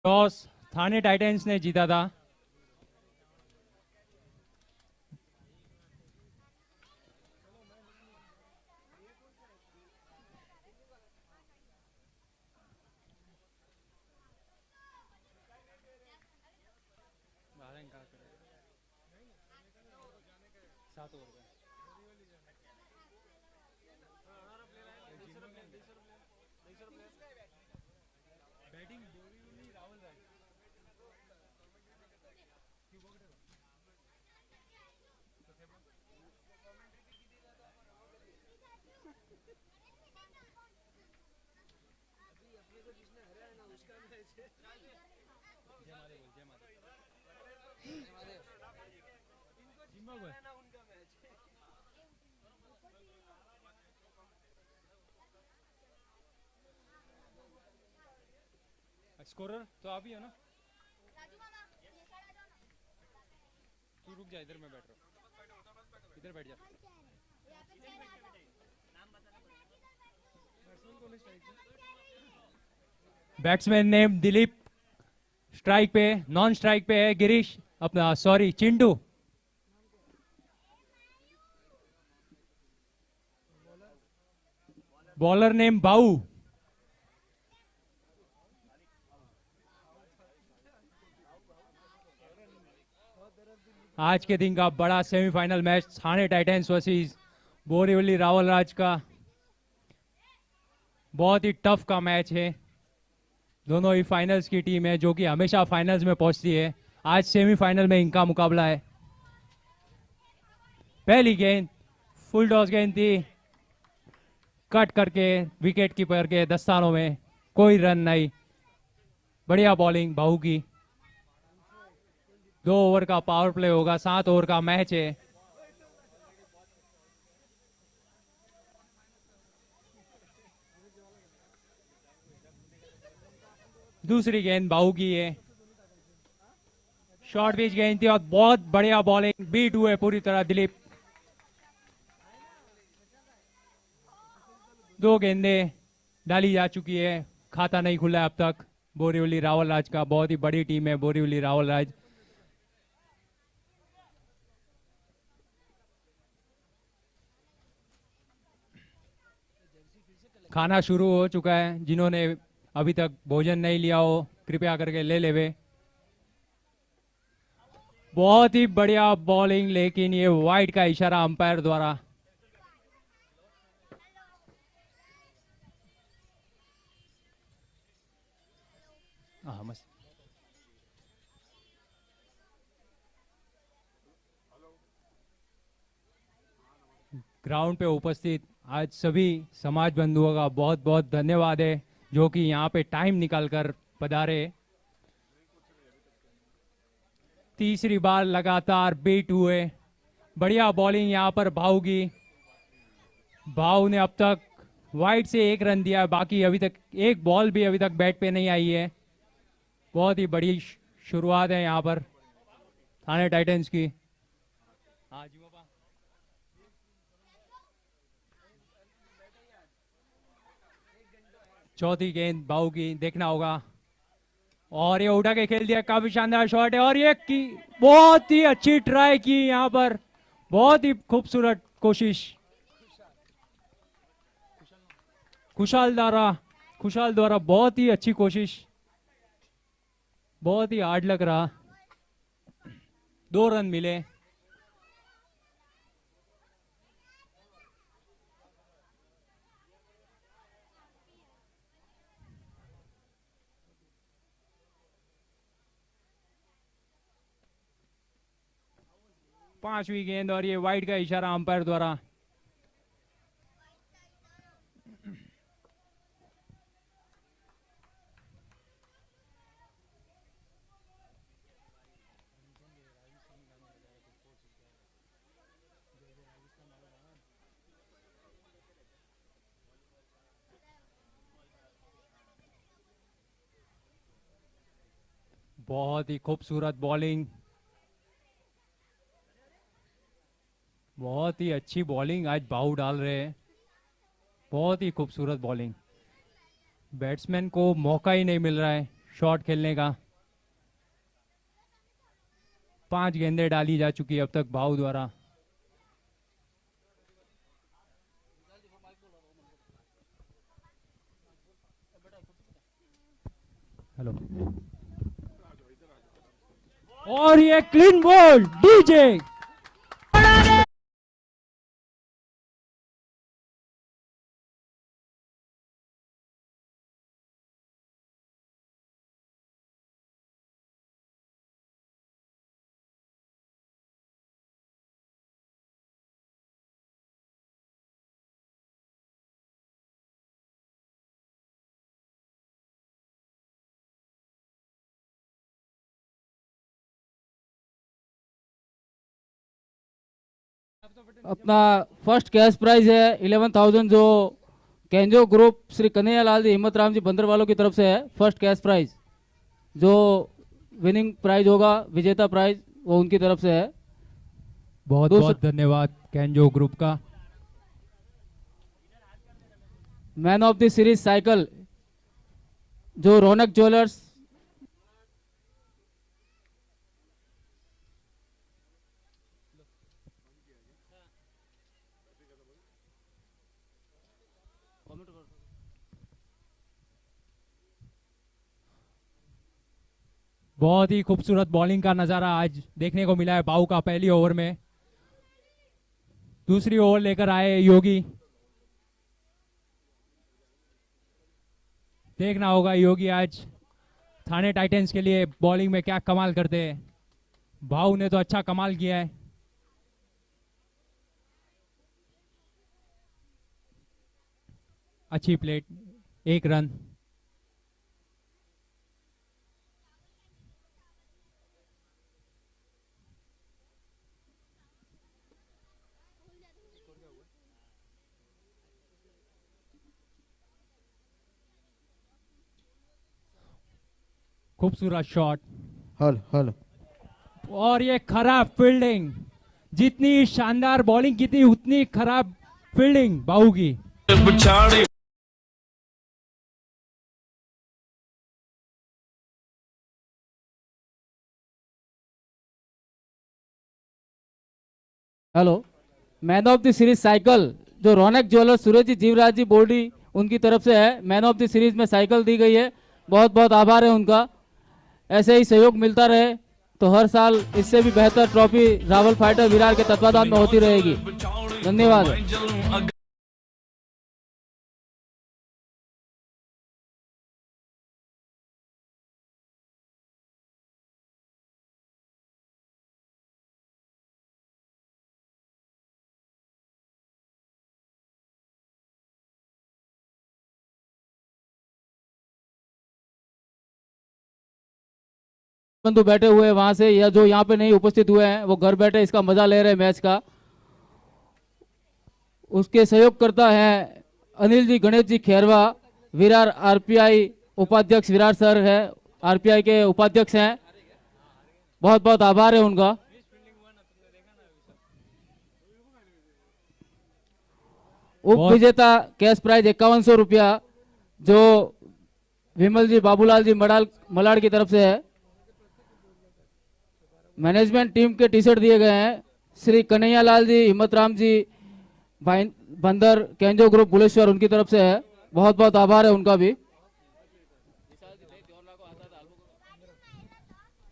Toss थाने Titans ने जीता था। स्कोरर तो आप ही हो ना? तू रुक जा, इधर मैं बैठ रहा हूँ, इधर बैठ जा। बैट्समैन नेम दिलीप, स्ट्राइक पे, नॉन स्ट्राइक पे है गिरीश, अपना सॉरी चिंटू। बॉलर नेम बाऊ। आज के दिन का बड़ा सेमीफाइनल मैच थाने टाइटंस वर्सेस बोरीवली रावल राज का बहुत ही टफ का मैच है। दोनों ही फाइनल्स की टीम है जो कि हमेशा फाइनल्स में पहुंचती है। आज सेमीफाइनल में इनका मुकाबला है। पहली गेंद फुल टॉस गेंद थी, कट करके विकेट कीपर के दस्तानों में, कोई रन नहीं। बढ़िया बॉलिंग बाहू की। 2 ओवर का पावर प्ले होगा, 7 ओवर का मैच है। दूसरी गेंद बाहू की है, शॉर्ट पिच गेंद थी और बहुत बढ़िया बॉलिंग, बीट हुए पूरी तरह दिलीप। 2 गेंदें डाली जा चुकी है, खाता नहीं खुला है अब तक। बोरीवली रावल राज का बहुत ही बड़ी टीम है बोरीवली रावल राज। खाना शुरू हो चुका है, जिन्होंने अभी तक भोजन नहीं लिया हो कृपया करके ले लेवे। बहुत ही बढ़िया बॉलिंग, लेकिन ये वाइड का इशारा अंपायर द्वारा। ग्राउंड पे उपस्थित आज सभी समाज बंधुओं का बहुत बहुत धन्यवाद है जो कि यहाँ पे टाइम निकालकर पधारे। तीसरी बार लगातार बीट हुए। बढ़िया बॉलिंग यहाँ पर भाव की। भाव ने अब तक वाइड से 1 रन दिया, बाकी अभी तक एक बॉल भी अभी तक बैट पे नहीं आई है। बहुत ही बड़ी शुरुआत है यहाँ पर थाने टाइटंस की। हाँ जी बाबा। चौथी गेंद बाहू की, देखना होगा। और ये उठा के खेल दिया, काफी शानदार शॉट है और ये की बहुत ही अच्छी ट्राई की यहाँ पर, बहुत ही खूबसूरत कोशिश खुशाल द्वारा बहुत ही अच्छी कोशिश, बहुत ही हार्ड लग रहा। 2 रन मिले। पांचवी गेंद और ये वाइड का इशारा अंपायर द्वारा। बहुत ही खूबसूरत बॉलिंग, बहुत ही अच्छी बॉलिंग आज बाहू डाल रहे हैं। बहुत ही खूबसूरत बॉलिंग, बैट्समैन को मौका ही नहीं मिल रहा है शॉट खेलने का। 5 गेंदें डाली जा चुकी है अब तक भाव द्वारा। हेलो, और ये क्लीन बॉल डीजे। अपना फर्स्ट कैश प्राइज है 11,000 जो केंजो ग्रुप श्री कन्हैया लाल जी हिम्मत राम जी बंदर वालों की तरफ से है। फर्स्ट कैश प्राइज जो विनिंग प्राइज होगा, विजेता प्राइज, वो उनकी तरफ से है। बहुत बहुत धन्यवाद कैंजो ग्रुप का। Man of the series cycle जो रौनक ज्वेलर्स बहुत ही खूबसूरत बॉलिंग का नजारा आज देखने को मिला है बाऊ का पहली ओवर में। दूसरी ओवर लेकर आए योगी। देखना होगा योगी आज थाने टाइटंस के लिए बॉलिंग में क्या कमाल करते हैं। बाऊ ने तो अच्छा कमाल किया है। अच्छी प्लेट, 1 रन। खूबसूरत शॉट। हल हल और ये खराब फील्डिंग। जितनी शानदार बॉलिंग की थी उतनी खराब फील्डिंग बाऊ की। Hello, man of the series cycle जो रौनक ज्वेलर्स सूरज जी जीवराज जी बोर्डी उनकी तरफ से है। मैन ऑफ द सीरीज में साइकिल दी गई है। बहुत बहुत आभार है उनका। ऐसे ही सहयोग मिलता रहे तो हर साल इससे भी बेहतर ट्रॉफी रावल फाइटर विरार के तत्वाधान में होती रहेगी। धन्यवाद। बंधु बैठे हुए हैं वहां से, या जो यहाँ पे नहीं उपस्थित हुए हैं वो घर बैठे इसका मजा ले रहे हैं मैच का। उसके सहयोग करता है अनिल जी गणेश जी खेरवा, विरार आरपीआई उपाध्यक्ष विरार सर है, आरपीआई के उपाध्यक्ष हैं। बहुत बहुत आभार है उनका। उप विजेता कैश प्राइज 5100 रुपया जो विमल जी बाबूलाल जी मलाड़ की तरफ से है। मैनेजमेंट टीम के टी शर्ट दिए गए हैं श्री कन्हैया लाल जी हिम्मत राम जी बंदर केंजो ग्रुप बुलेश्वर, उनकी तरफ से है। बहुत बहुत आभार है उनका भी।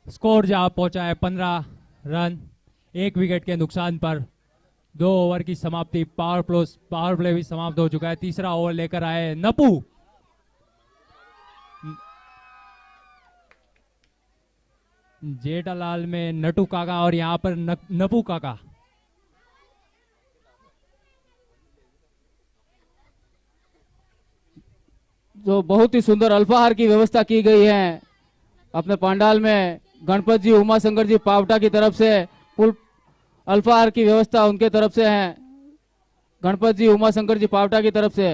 स्कोर जहां पहुंचा है 15 रन 1 विकेट के नुकसान पर। 2 ओवर की समाप्ति। पावर प्ले भी समाप्त हो चुका है। तीसरा ओवर लेकर आए नपू। जेठालाल में नटू काका और यहां पर नपू काका। जो बहुत ही सुंदर अल्पाहार की व्यवस्था की गई है अपने पंडाल में। गणपत जी उमा शंकर जी पावटा की तरफ से फुल अल्पाहार की व्यवस्था उनके तरफ से है। गणपत जी उमा शंकर जी पावटा की तरफ से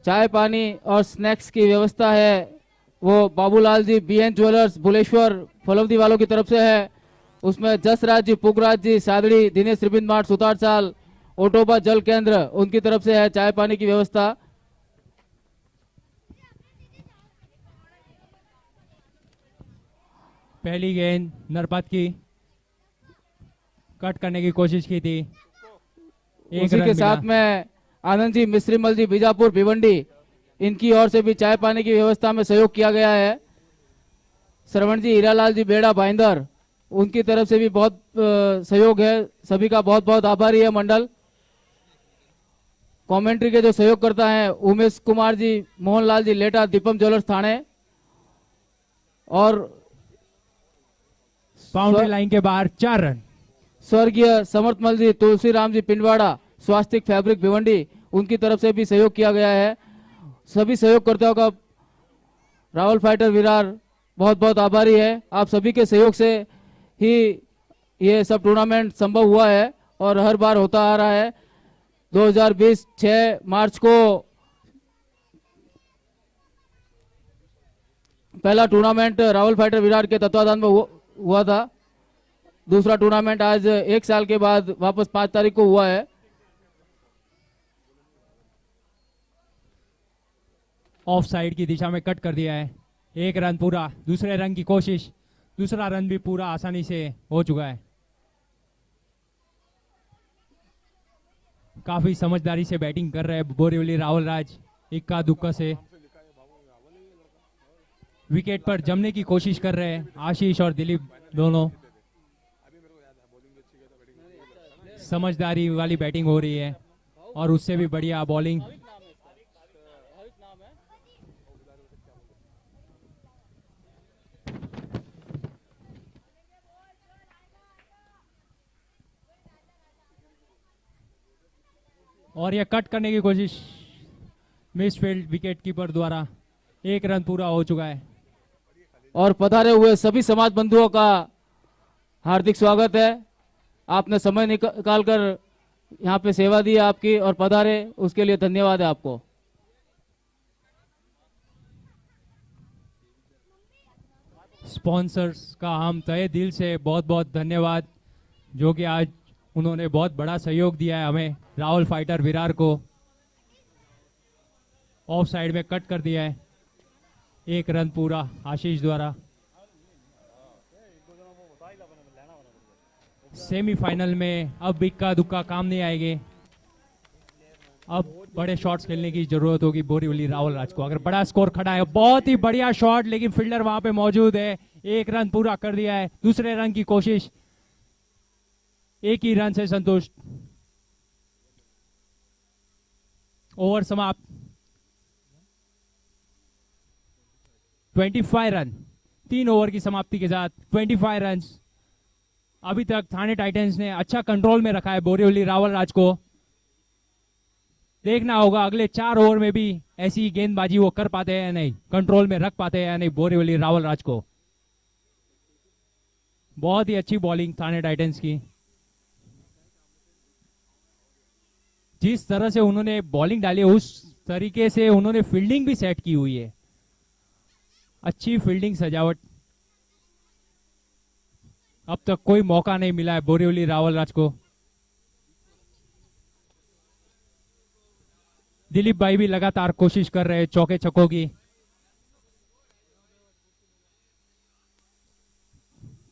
चाय पानी और स्नैक्स की व्यवस्था है वो बाबूलाल जी बीएन ज्वेलर्स बुलेश्वर फलवदी वालों की तरफ से है। उसमें जसराज जी पुगराज जी सादड़ी दिनेश त्रिबिंद मार्ट सुतार साल ओटोबा जल केंद्र उनकी तरफ से है चाय पानी की व्यवस्था। पहली गेंद नरपत की, कट करने की कोशिश की थी, एक उसी रन के मिला। साथ में आनंद जी, मिश्रीमल जी, बीजापुर भिवंडी, इनकी ओर से भी चाय पानी की व्यवस्था में सहयोग किया गया है। श्रवण जी, हीरालाल जी, बेड़ा भाईंदर, उनकी तरफ से भी बहुत सहयोग है। सभी का बहुत बहुत आभारी है मंडल। कमेंट्री के जो सहयोग करता है उमेश कुमार जी, मोहनलाल जी लेटा, दीपम ज्वेलर्स थाने, और बाउंड्री लाइन के बाहर 4 रन। स्वर्गीय समर्थमल जी, तुलसीराम जी पिंडवाड़ा, स्वास्तिक फैब्रिक भिवंडी, उनकी तरफ से भी सहयोग किया गया है। सभी सहयोगकर्ताओं का राहुल फाइटर विरार बहुत बहुत आभारी है। आप सभी के सहयोग से ही ये सब टूर्नामेंट संभव हुआ है और हर बार होता आ रहा है। 2020 6 मार्च को पहला टूर्नामेंट राहुल फाइटर विरार के तत्वाधान में हुआ था। दूसरा टूर्नामेंट आज 1 साल के बाद वापस 5 तारीख को हुआ है। ऑफ साइड की दिशा में कट कर दिया है, 1 रन पूरा। दूसरे रन की कोशिश, दूसरा रन भी पूरा आसानी से हो चुका है। काफी समझदारी से बैटिंग कर रहे हैं बोरीवली राहुल राज, इक्का दुक्का से विकेट पर जमने की कोशिश कर रहे हैं आशीष और दिलीप दोनों। समझदारी वाली बैटिंग हो रही है और उससे भी बढ़िया बॉलिंग। और यह कट करने की कोशिश मिसफील्ड विकेट कीपर द्वारा, 1 रन पूरा हो चुका है। और पधारे हुए सभी समाज बंधुओं का हार्दिक स्वागत है। आपने समय निकाल कर यहाँ पे सेवा दी आपकी और पधारे, उसके लिए धन्यवाद है आपको। स्पॉन्सर्स का हम तहे दिल से बहुत बहुत धन्यवाद, जो कि आज उन्होंने बहुत बड़ा सहयोग दिया है हमें, राहुल फाइटर विरार को। ऑफ साइड में कट कर दिया है, 1 रन पूरा आशीष द्वारा। सेमीफाइनल में अब इक्का दुक्का काम नहीं आएंगे, अब बड़े शॉट्स खेलने की जरूरत होगी बोरीवली राहुल राज को। अगर बड़ा स्कोर खड़ा है, बहुत ही बढ़िया शॉट, लेकिन फील्डर वहां पे मौजूद है, 1 रन पूरा कर दिया है। दूसरे रन की कोशिश, 1 ही रन से संतुष्ट। ओवर समाप्त, 25 रन, 3 ओवर की समाप्ति के साथ 25 रन। अभी तक थाने टाइटंस ने अच्छा कंट्रोल में रखा है बोरीवली राहुल राज को। देखना होगा अगले 4 ओवर में भी ऐसी गेंदबाजी वो कर पाते हैं या नहीं, कंट्रोल में रख पाते हैं या नहीं बोरीवली राहुल राज को। बहुत ही अच्छी बॉलिंग थाने टाइटंस की। जिस तरह से उन्होंने बॉलिंग डाली है, उस तरीके से उन्होंने फील्डिंग भी सेट की हुई है, अच्छी फील्डिंग सजावट। अब तक कोई मौका नहीं मिला है बोरीवली राहुल राज को। दिलीप भाई भी लगातार कोशिश कर रहे हैं चौके छक्कों की।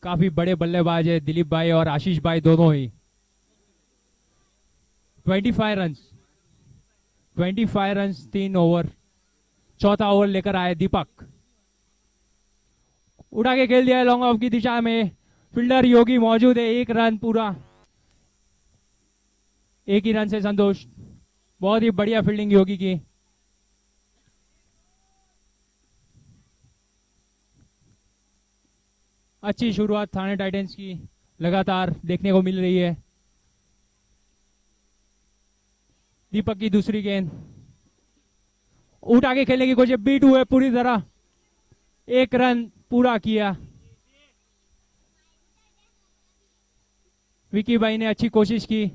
काफी बड़े बल्लेबाज है दिलीप भाई और आशीष भाई दोनों ही। 25 रन, 25 रन 3 ओवर। चौथा ओवर लेकर आए दीपक, उड़ा के खेल दिया है लॉन्ग ऑफ की दिशा में। फील्डर योगी मौजूद है, 1 रन पूरा, 1 ही रन से संतोष। बहुत ही बढ़िया फील्डिंग योगी की। अच्छी शुरुआत थाने टाइटंस की लगातार देखने को मिल रही है। दीपक की दूसरी गेंद, उठा के खेलने की कोशिश, बीट हुए पूरी तरह, 1 रन पूरा किया। विकी भाई ने अच्छी कोशिश की।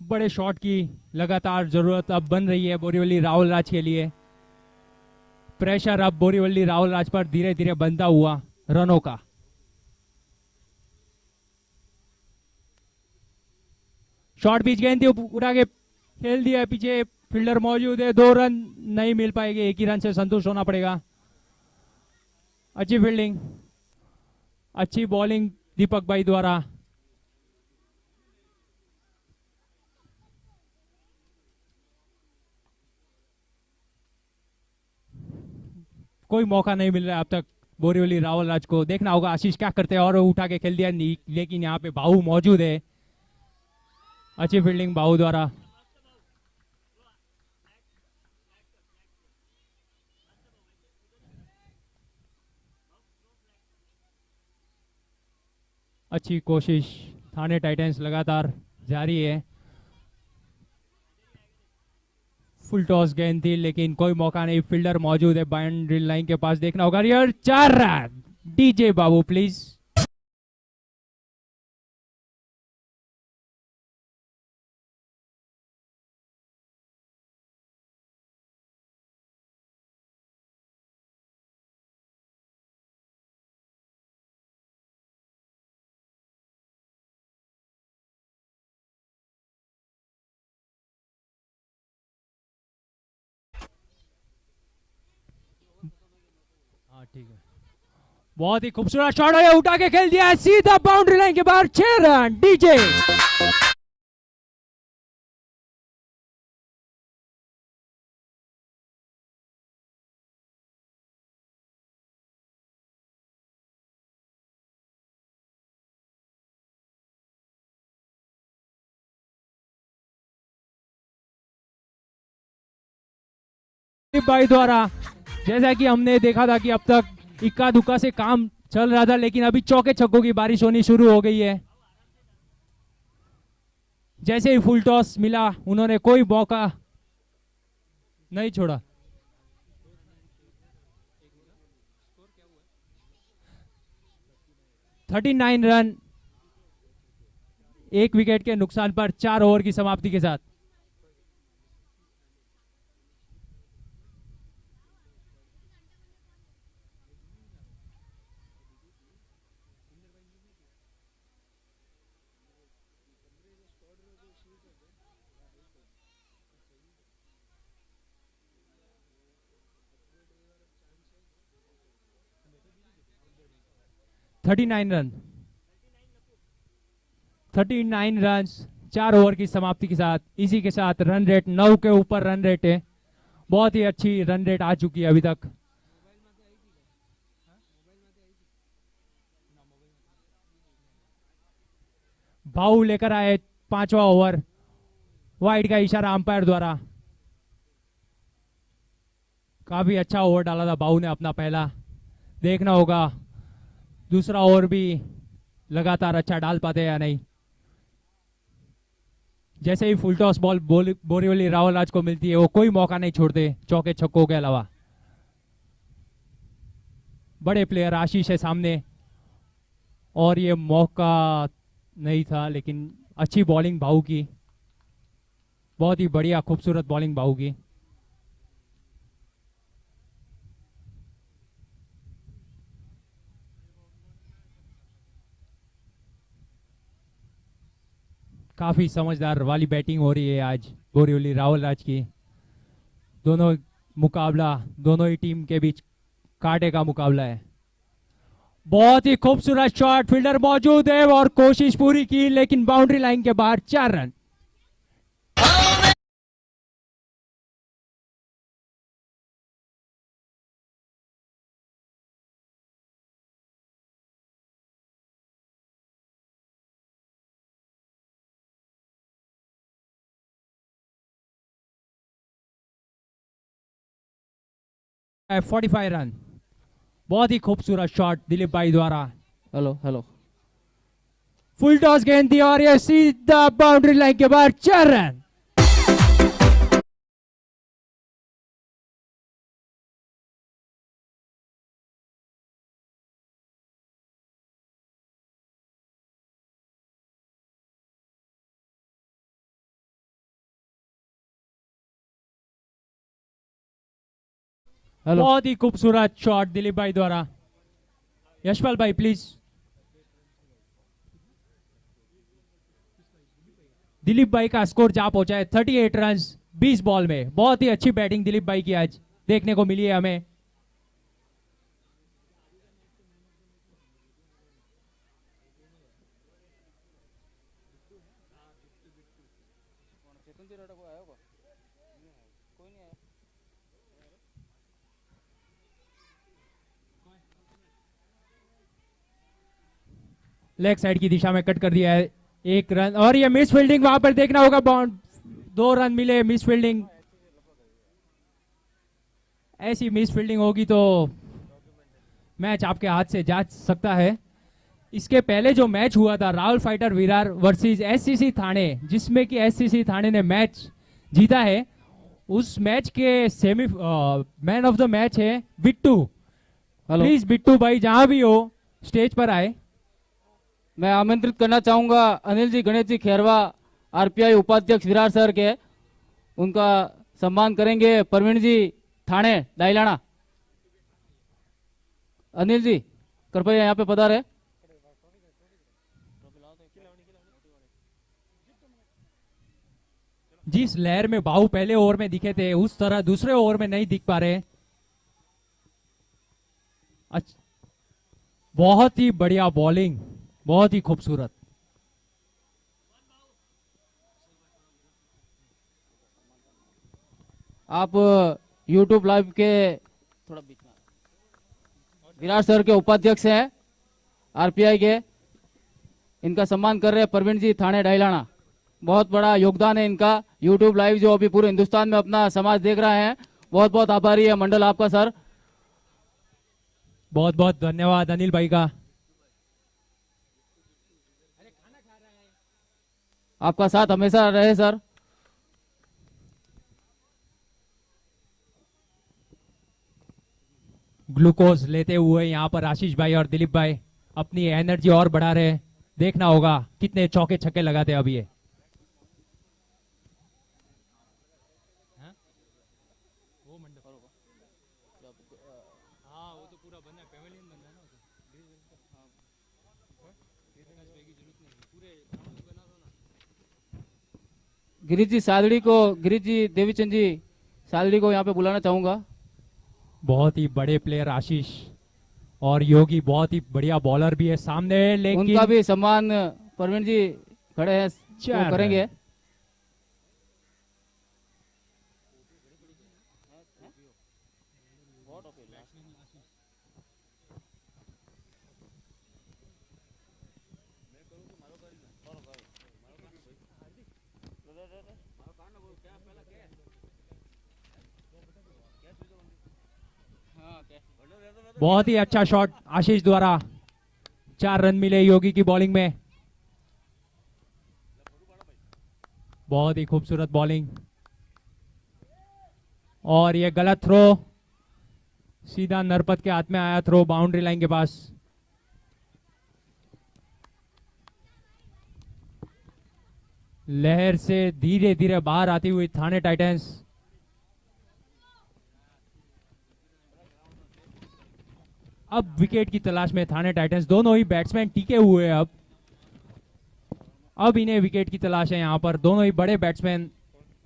बड़े शॉट की लगातार जरूरत अब बन रही है बोरीवली राहुल राज के लिए। प्रेशर अब बोरीवली राहुल राज पर धीरे धीरे बनता हुआ रनों का। शॉर्ट पिच गेंद थी, उड़ा के खेल दिया पीछे, फील्डर मौजूद है, 2 रन नहीं मिल पाएंगे, 1 ही रन से संतुष्ट होना पड़ेगा। अच्छी फील्डिंग, अच्छी बॉलिंग दीपक भाई द्वारा। कोई मौका नहीं मिल रहा है अब तक बोरीवली रावल राज को। देखना होगा आशीष क्या करते हैं, और उठा के खेल दिया लेकिन यहाँ पे बाहू मौजूद है। अच्छी फील्डिंग बाहू द्वारा। अच्छी कोशिश थाने टाइटंस लगातार जारी है। फुल टॉस गेंद थी लेकिन कोई मौका नहीं, फील्डर मौजूद है बाउंड्री लाइन के पास। देखना होगा यार, 4 रन। DJ Babu please. हाँ ठीक है, बहुत ही खूबसूरत शॉट है, उठा के खेल दिया सीधा बाउंड्री लाइन के बाहर। 6 रन डीजे। भाई द्वारा, जैसा कि हमने देखा था कि अब तक इक्का दुक्का से काम चल रहा था, लेकिन अभी चौके छक्कों की बारिश होनी शुरू हो गई है। जैसे ही फुल टॉस मिला उन्होंने कोई मौका नहीं छोड़ा। $39 रन, 1 विकेट के नुकसान पर 4 ओवर की समाप्ति के साथ। रन 39 रन 4 ओवर की समाप्ति के साथ। इसी के साथ रन रेट 9 के ऊपर रन रेट है। बहुत ही अच्छी रन रेट आ चुकी है अभी तक। भाऊ लेकर आए 5वां ओवर, वाइड का इशारा अंपायर द्वारा। काफी अच्छा ओवर डाला था भाऊ ने अपना पहला। देखना होगा दूसरा ओवर भी लगातार अच्छा डाल पाते या नहीं। जैसे ही full toss ball Borivali Rawal Raj को मिलती है वो कोई मौका नहीं छोड़ते चौके छक्कों के अलावा। बड़े प्लेयर आशीष है सामने और ये मौका नहीं था, लेकिन अच्छी बॉलिंग भाऊ की, बहुत ही बढ़िया खूबसूरत बॉलिंग भाऊ की। काफी समझदार वाली बैटिंग हो रही है आज बोरीवली रावल राज की। दोनों ही टीम के बीच कांटे का मुकाबला है। बहुत ही खूबसूरत शॉट, फील्डर मौजूद है और कोशिश पूरी की लेकिन बाउंड्री लाइन के बाहर। 4 रन। है 45 रन। बहुत ही खूबसूरत शॉट दिलीप भाई द्वारा। Hello hello. फुल टॉस गेंद दी और ये सीधा बाउंड्री लाइन के बाहर। 4 रन। हेलो। बहुत ही खूबसूरत शॉट दिलीप भाई द्वारा। यशपाल भाई प्लीज। दिलीप भाई का स्कोर जा पहुंचा है 38 रन। 20 बॉल में। बहुत ही अच्छी बैटिंग दिलीप भाई की आज देखने को मिली है हमें। लेग साइड की दिशा में कट कर दिया है, 1 रन। और ये मिस फील्डिंग वहां पर देखना होगा, बाउंड 2 रन मिले। मिस फील्डिंग, ऐसी मिस फील्डिंग होगी तो मैच आपके हाथ से जा सकता है। इसके पहले जो मैच हुआ था Rahul fighter Virar versus SCC Thane, जिसमें कि एससीसी थाने ने मैच जीता है, उस मैच के semi man of the match है बिट्टू। हेलो, प्लीज बिट्टू भाई जहां भी हो स्टेज पर आए। मैं आमंत्रित करना चाहूंगा अनिल जी गणेश जी खेरवा, आरपीआई उपाध्यक्ष विरार शहर के, उनका सम्मान करेंगे प्रवीण जी थाने दाइलाना। अनिल जी कृपया यहाँ पे पधारे। जिस लहर में बाहु पहले ओवर में दिखे थे उस तरह दूसरे ओवर में नहीं दिख पा रहे। बहुत ही बढ़िया बॉलिंग, बहुत ही खूबसूरत। आप यूट्यूब लाइव के थोड़ा बीच में, विराट सर के उपाध्यक्ष हैं आरपीआई के, इनका सम्मान कर रहे हैं प्रवीण जी थाने डाइलाना। बहुत बड़ा योगदान है इनका। यूट्यूब लाइव जो अभी पूरे हिंदुस्तान में अपना समाज देख रहा है, बहुत बहुत आभारी है मंडल आपका सर। बहुत बहुत धन्यवाद अनिल भाई का। आपका साथ हमेशा रहे सर। ग्लूकोज लेते हुए यहाँ पर आशीष भाई और दिलीप भाई अपनी एनर्जी और बढ़ा रहे हैं। देखना होगा कितने चौके छक्के लगाते हैं अभी ये। गिरीश जी सादड़ी को, गिरीश जी देवीचंद जी सादड़ी को यहाँ पे बुलाना चाहूंगा। बहुत ही बड़े प्लेयर आशीष और योगी, बहुत ही बढ़िया बॉलर भी है सामने, लेकिन उनका भी सम्मान प्रवीण जी खड़े हैं वो करेंगे। बहुत ही अच्छा शॉट आशीष द्वारा। 4 रन मिले योगी की बॉलिंग में। बहुत ही खूबसूरत बॉलिंग और ये गलत थ्रो, सीधा नरपत के हाथ में आया थ्रो बाउंड्री लाइन के पास। लहर से धीरे धीरे बाहर आती हुई थाने टाइटंस। अब विकेट की तलाश में थाने टाइटंस। दोनों ही बैट्समैन टिके हुए हैं। अब इन्हें विकेट की तलाश है। यहाँ पर दोनों ही बड़े बैट्समैन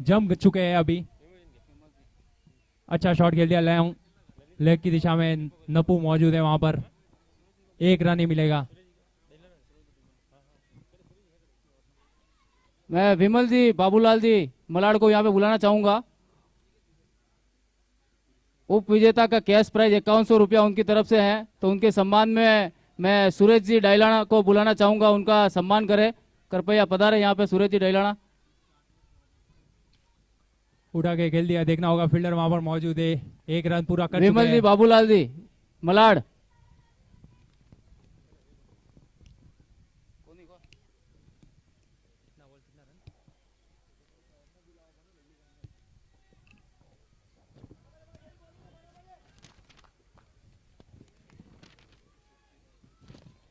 जम चुके हैं अभी। अच्छा शॉट खेल दिया लेग की दिशा में। नपू मौजूद है वहां पर, 1 रन ही मिलेगा। मैं विमल जी, बाबूलाल जी मलाड को यहाँ पे बुलाना चाहूंगा। उप विजेता का कैश प्राइज 5100 रुपया उनकी तरफ से है, तो उनके सम्मान में मैं सुरेश जी डाइलाना को बुलाना चाहूंगा, उनका सम्मान करें। कृपया पधारे यहाँ पे सुरेश जी डाइलाना। उठा के खेल दिया, देखना होगा फील्डर वहां पर मौजूद है। 1 रन पूरा कर चुके विमल जी, हैं। बाबूलाल जी मलाड।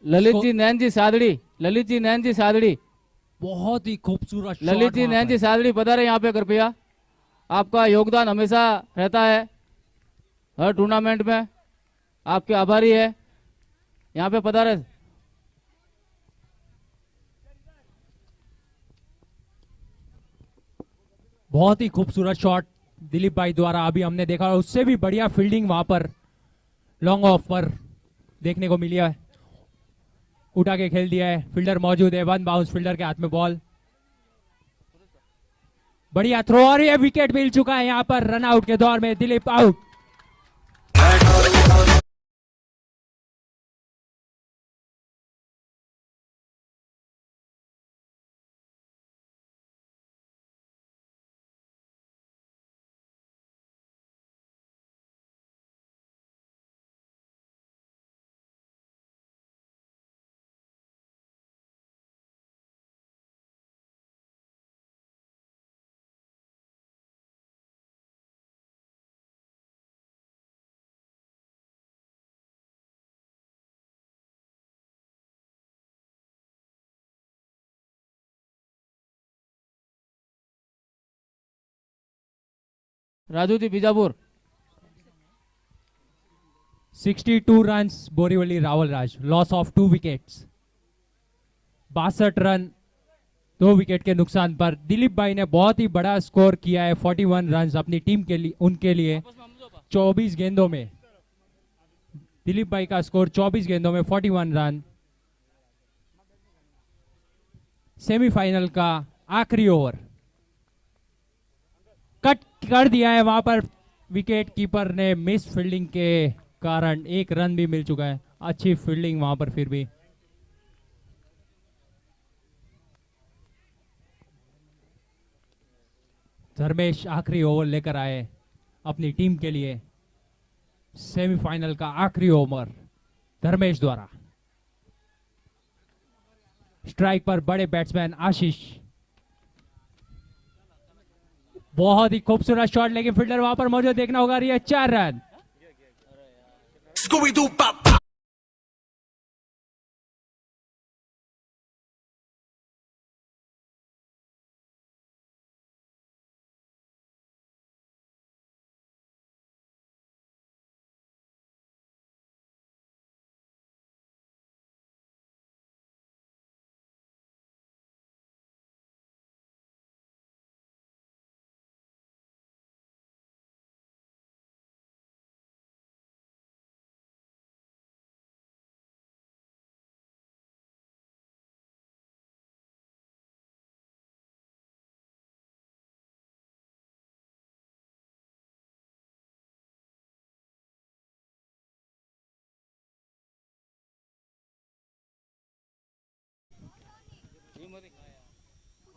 ललित जी नैन जी सादड़ी, ललित जी नैन जी सादड़ी, बहुत ही खूबसूरत ललित जी नैन जी सादड़ी पधारे यहाँ पे कृपया। आपका योगदान हमेशा रहता है हर टूर्नामेंट में, आपके आभारी है। यहाँ पे पधारे। बहुत ही खूबसूरत शॉट दिलीप भाई द्वारा अभी हमने देखा, और उससे भी बढ़िया फील्डिंग वहां पर लॉन्ग ऑफ पर देखने को मिली है। उठा के खेल दिया है, फील्डर मौजूद है, वन बाउंस, फील्डर के हाथ में बॉल, बढ़िया थ्रो, और ये विकेट मिल चुका है यहां पर रन आउट के दौर में, Dilip out. Raju ji Bijapur. 62 run Borivali Rawal Raj, loss of 2 wickets, 62 run 2 wicket के नुकसान पर। दिलीप भाई ने बहुत ही बड़ा स्कोर किया है, 41 रन अपनी टीम के लिए, उनके लिए 24 गेंदों में। दिलीप भाई का स्कोर 24 गेंदों में 41 रन। सेमीफाइनल का आखिरी ओवर कट कर दिया है, वहां पर विकेट कीपर ने मिस फील्डिंग के कारण 1 रन भी मिल चुका है। अच्छी फील्डिंग वहां पर फिर भी। धर्मेश आखिरी ओवर लेकर आए अपनी टीम के लिए। सेमीफाइनल का आखिरी ओवर धर्मेश द्वारा। स्ट्राइक पर बड़े बैट्समैन आशीष, बहुत ही खूबसूरत शॉट, लेकिन फील्डर वहां पर मौजूद, देखना होगा। ये 4 रन।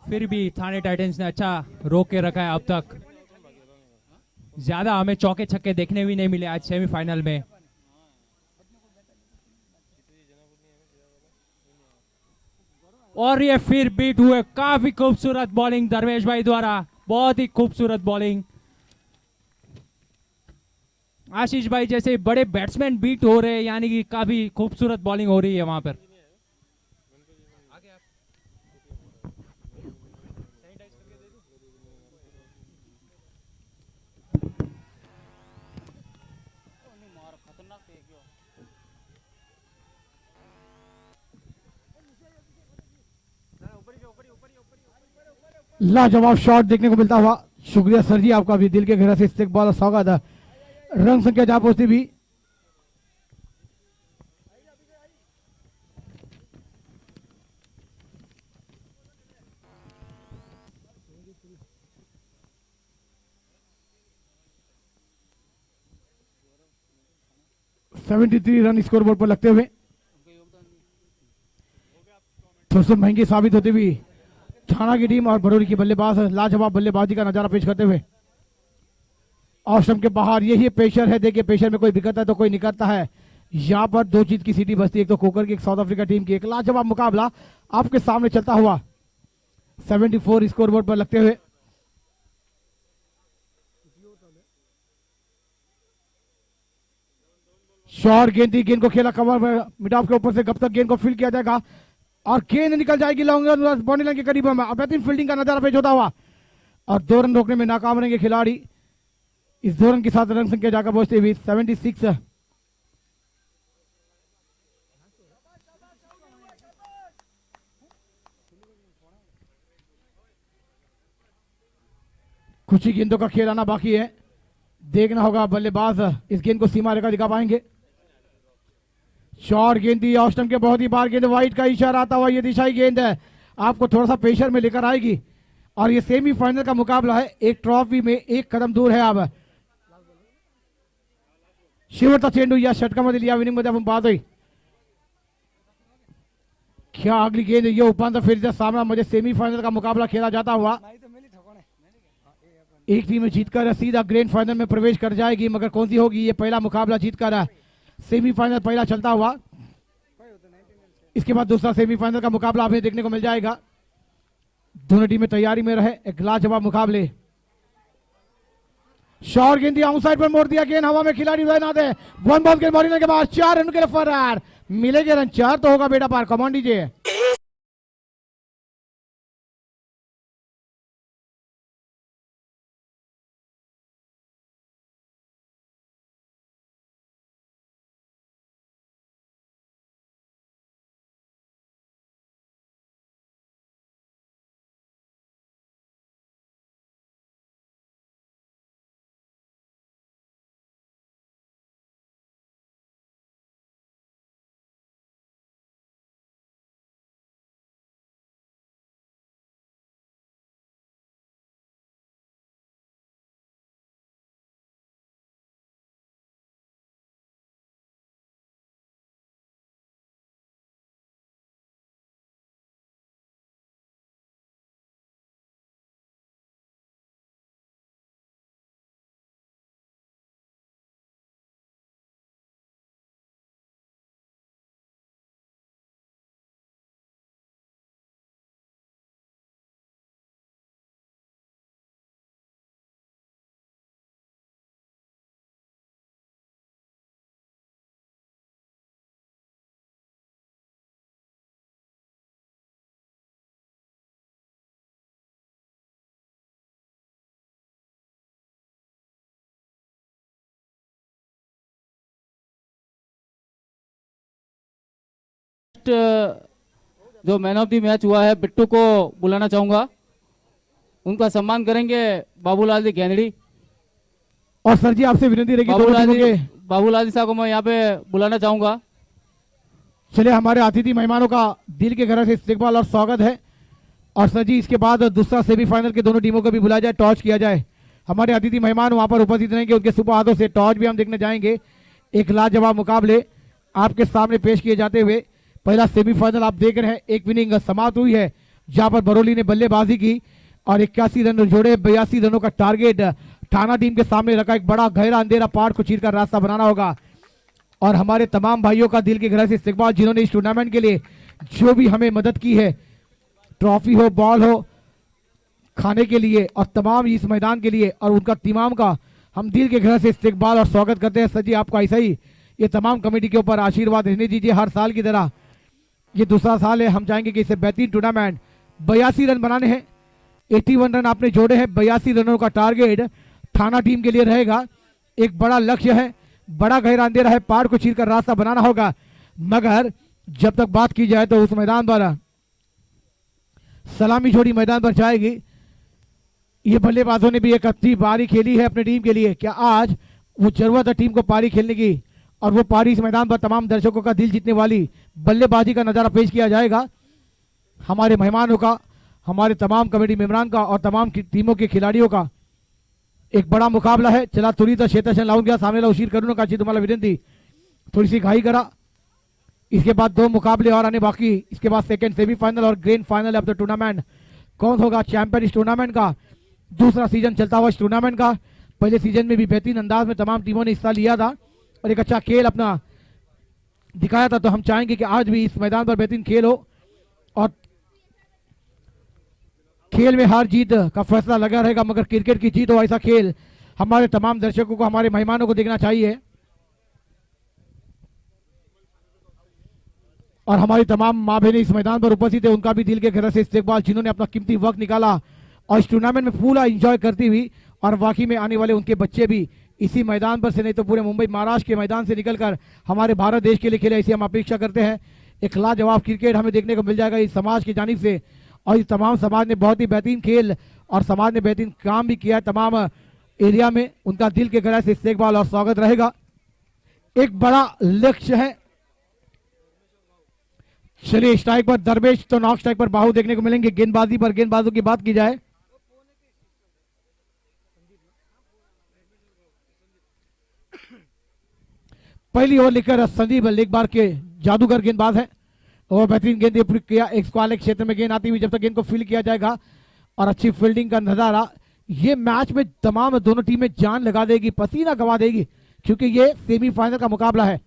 फिर भी थाने टाइटंस ने अच्छा रोक के रखा है अब तक। ज्यादा हमें चौके छक्के देखने भी नहीं मिले आज सेमीफाइनल में। और ये फिर बीट हुए, काफी खूबसूरत बॉलिंग धर्मेश भाई द्वारा, बहुत ही खूबसूरत बॉलिंग। आशीष भाई जैसे बड़े बैट्समैन बीट हो रहे हैं, यानी कि काफी खूबसूरत बॉलिंग हो रही है वहां पर। लाजवाब शॉट देखने को मिलता हुआ। शुक्रिया सर जी, आपका भी दिल के गहरे से इस्तेकबाल और स्वागत है। रन संख्या जहां पहुंचती भी 73 रन स्कोर बोर्ड पर लगते हुए थोड़ी सी महंगी साबित होती हुई थाना की टीम और भड़ोरी की बल्लेबाज लाजवाब बल्लेबाजी का नजारा पेश करते हुए ऑफ स्टंप के बाहर। यही पेशर है, देखिए पेशर में कोई बिकता है तो कोई निकलता है। यहाँ पर 2 चीज की सीटी बजती है, एक तो कोकर की, एक साउथ अफ्रीका टीम की। एक लाजवाब मुकाबला आपके सामने चलता हुआ 74 स्कोर बोर्ड पर लगते हुए। शॉर्ट गेंद थी, गेंद को खेला कवर मिडाफ के ऊपर से, कब तक गेंद को फील्ड किया जाएगा और गेंद निकल जाएगी लॉन्ग बाउंड्री लाइन के करीब। बेहतरीन फील्डिंग का नजारा पेश होता हुआ और 2 रन रोकने में नाकाम रहेंगे खिलाड़ी। इस 2 रन के साथ रन संख्या जाकर पहुंचते हुए 76। कुछ ही गेंदों का खेल आना बाकी है, देखना होगा बल्लेबाज इस गेंद को सीमा रेखा दिखा पाएंगे। शॉर्ट गेंद दी ऑस्टम के, बहुत ही बार गेंद, वाइट का इशारा आता हुआ, ये दिशाई गेंद है, आपको थोड़ा सा प्रेशर में लेकर आएगी और ये सेमीफाइनल का मुकाबला है, एक ट्रॉफी में एक कदम दूर है। अब शेवटचा चेंडू या षटकामध्ये या विनिंगमध्ये आपण पाहतोय, क्या अगली गेंद, ये उपांत्य फेरीचा सामना म्हणजे सेमीफाइनल का मुकाबला खेला जाता हुआ। एक टीम जीतकर सीधा ग्रैंड फाइनल में प्रवेश कर जाएगी, मगर कौन सी होगी, ये पहला मुकाबला जीतकर सेमीफाइनल पहला चलता हुआ, इसके बाद दूसरा सेमीफाइनल का मुकाबला हमें देखने को मिल जाएगा। दोनों टीमें तैयारी में रहे एक लाजवाब मुकाबले। शॉर्ट गेंद आउट साइड पर मोड़ दिया, गेंद हवा में, खिलाड़ी ना दे, वन बॉल के मारने के बाद 4 रन के लिए फरार, मिलेंगे रन 4 तो होगा बेटा पार, कमान दीजिए। जो मैन ऑफ द मैच हुआ है बिट्टू को बुलाना चाहूंगा, उनका सम्मान करेंगे बाबूलाल जी गैंदड़ी। और सर जी आपसे विनती रहेगी बाबूलाल जी साहब को मैं यहाँ पे बुलाना चाहूंगा। चलिए, हमारे अतिथि मेहमानों का दिल के घर से इस्तकबाल और स्वागत है। और सर जी इसके बाद दूसरा सेमीफाइनल के दोनों टीमों को भी बुलाया जाए, टॉस किया जाए। हमारे अतिथि मेहमान वहां पर उपस्थित रहेंगे, उनके सुपर हाथों से टॉस भी हम देखने जाएंगे। एक लाजवाब मुकाबले आपके सामने पेश किए जाते हुए पहला सेमीफाइनल आप देख रहे हैं, एक इनिंग समाप्त हुई है जहां पर बरौली ने बल्लेबाजी की और 81 रन जोड़े, 82 रनों का टारगेट थाना टीम के सामने रखा। एक बड़ा गहरा अंधेरा पहाड़ को चीरकर रास्ता बनाना होगा। और हमारे तमाम भाइयों का दिल के घर से इस्तकबाल जिन्होंने इस टूर्नामेंट के लिए जो भी हमें मदद की है, ट्रॉफी हो, बॉल हो, खाने के लिए और तमाम इस मैदान के लिए, और उनका तमाम का हम दिल के घर से इस्तकबाल और स्वागत करते हैं। सर जी आपका ऐसा ही ये तमाम कमेटी के ऊपर आशीर्वाद रहने दीजिए। हर साल की तरह ये दूसरा साल है, हम चाहेंगे कि इसे बेहतरीन टूर्नामेंट 82 रन बनाने हैं। 81 रन आपने जोड़े हैं, 82 रनों का टारगेट थाना टीम के लिए रहेगा। एक बड़ा लक्ष्य है, बड़ा गहरा अंधेरा है, पहाड़ को चीरकर रास्ता बनाना होगा। मगर जब तक बात की जाए तो उस मैदान पर सलामी जोड़ी मैदान पर जाएगी। ये बल्लेबाजों ने भी एक अच्छी पारी खेली है अपनी टीम के लिए। क्या आज वो जरूरत है टीम को पारी खेलने की, और वो पारी इस मैदान पर तमाम दर्शकों का दिल जीतने वाली बल्लेबाजी का नजारा पेश किया जाएगा। हमारे मेहमानों का, हमारे तमाम कमेटी मेंबरान का और तमाम टीमों के खिलाड़ियों का एक बड़ा मुकाबला है। चला त्वरित क्षेत्र लावून घ्या, सामनेला उशीर करू नका अशी तुम्हाला विनंती, थोड़ी सी घाई करा। इसके बाद 2 मुकाबले और आने बाकी। इसके बाद सेकंड सेमीफाइनल और grand final of the tournament. कौन होगा चैंपियन इस टूर्नामेंट का? दूसरा सीजन चलता हुआ इस टूर्नामेंट का। पहले सीजन में भी बेहतरीन अंदाज में तमाम टीमों ने हिस्सा लिया था और एक अच्छा खेल अपना दिखाया था। तो हम चाहेंगे कि आज भी इस मैदान पर बेहतरीन खेल हो और खेल में हार जीत का फैसला लगा रहेगा, मगर क्रिकेट की जीत हो ऐसा खेल हमारे तमाम दर्शकों को, हमारे मेहमानों को देखना चाहिए। और हमारी तमाम माँ बहनें इस मैदान पर उपस्थित है, उनका भी दिल के घर से इस्तकबाल, जिन्होंने अपना कीमती वक्त निकाला और इस टूर्नामेंट में पूरा एंजॉय करती हुई। और वाकई में आने वाले उनके बच्चे भी इसी मैदान पर से नहीं तो पूरे मुंबई महाराष्ट्र के मैदान से निकलकर हमारे भारत देश के लिए खेले, ऐसी हम अपेक्षा करते हैं। एक लाजवाब क्रिकेट हमें देखने को मिल जाएगा इस समाज की जानिब से। और इस तमाम समाज ने बहुत ही बेहतरीन खेल और समाज ने बेहतरीन काम भी किया है तमाम एरिया में। उनका दिल के गहराई से इस्तेकबाल और स्वागत रहेगा। एक बड़ा लक्ष्य है। चलिए स्ट्राइक पर दरवेश तो नॉक स्ट्राइक पर बाहु देखने को मिलेंगे। गेंदबाजी पर गेंदबाजों की बात की जाए पहली ओवर लेकर संदीप एक बार के जादूगर गेंदबाज है और बेहतरीन गेंद प्रयोग किया। एक स्क्वायर क्षेत्र में गेंद आती हुई जब तक गेंद को फील्ड किया जाएगा और अच्छी फील्डिंग का नजारा ये मैच में तमाम दोनों टीमें जान लगा देगी, पसीना गवा देगी, क्योंकि ये सेमीफाइनल का मुकाबला है।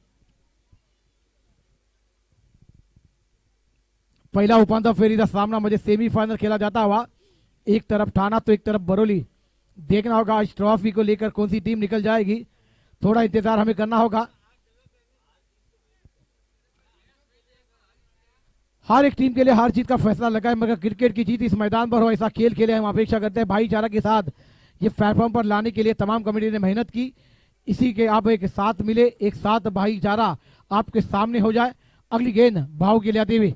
पहला उपांतर फेरी का सामना मुझे सेमीफाइनल खेला जाता हुआ, एक तरफ ठाना तो एक तरफ बरौली। देखना होगा इस ट्रॉफी को लेकर कौन सी टीम निकल जाएगी, थोड़ा इंतजार हमें करना होगा। हर एक टीम के लिए हर जीत का फैसला लगा है, मगर क्रिकेट की जीत इस मैदान पर हो ऐसा खेल खेले हम अपेक्षा करते हैं। भाईचारा के साथ ये प्लेटफॉर्म पर लाने के लिए तमाम कमेटी ने मेहनत की, इसी के आप एक साथ मिले, एक साथ भाईचारा आपके सामने हो जाए। अगली गेंद भाव के लिए आती हुई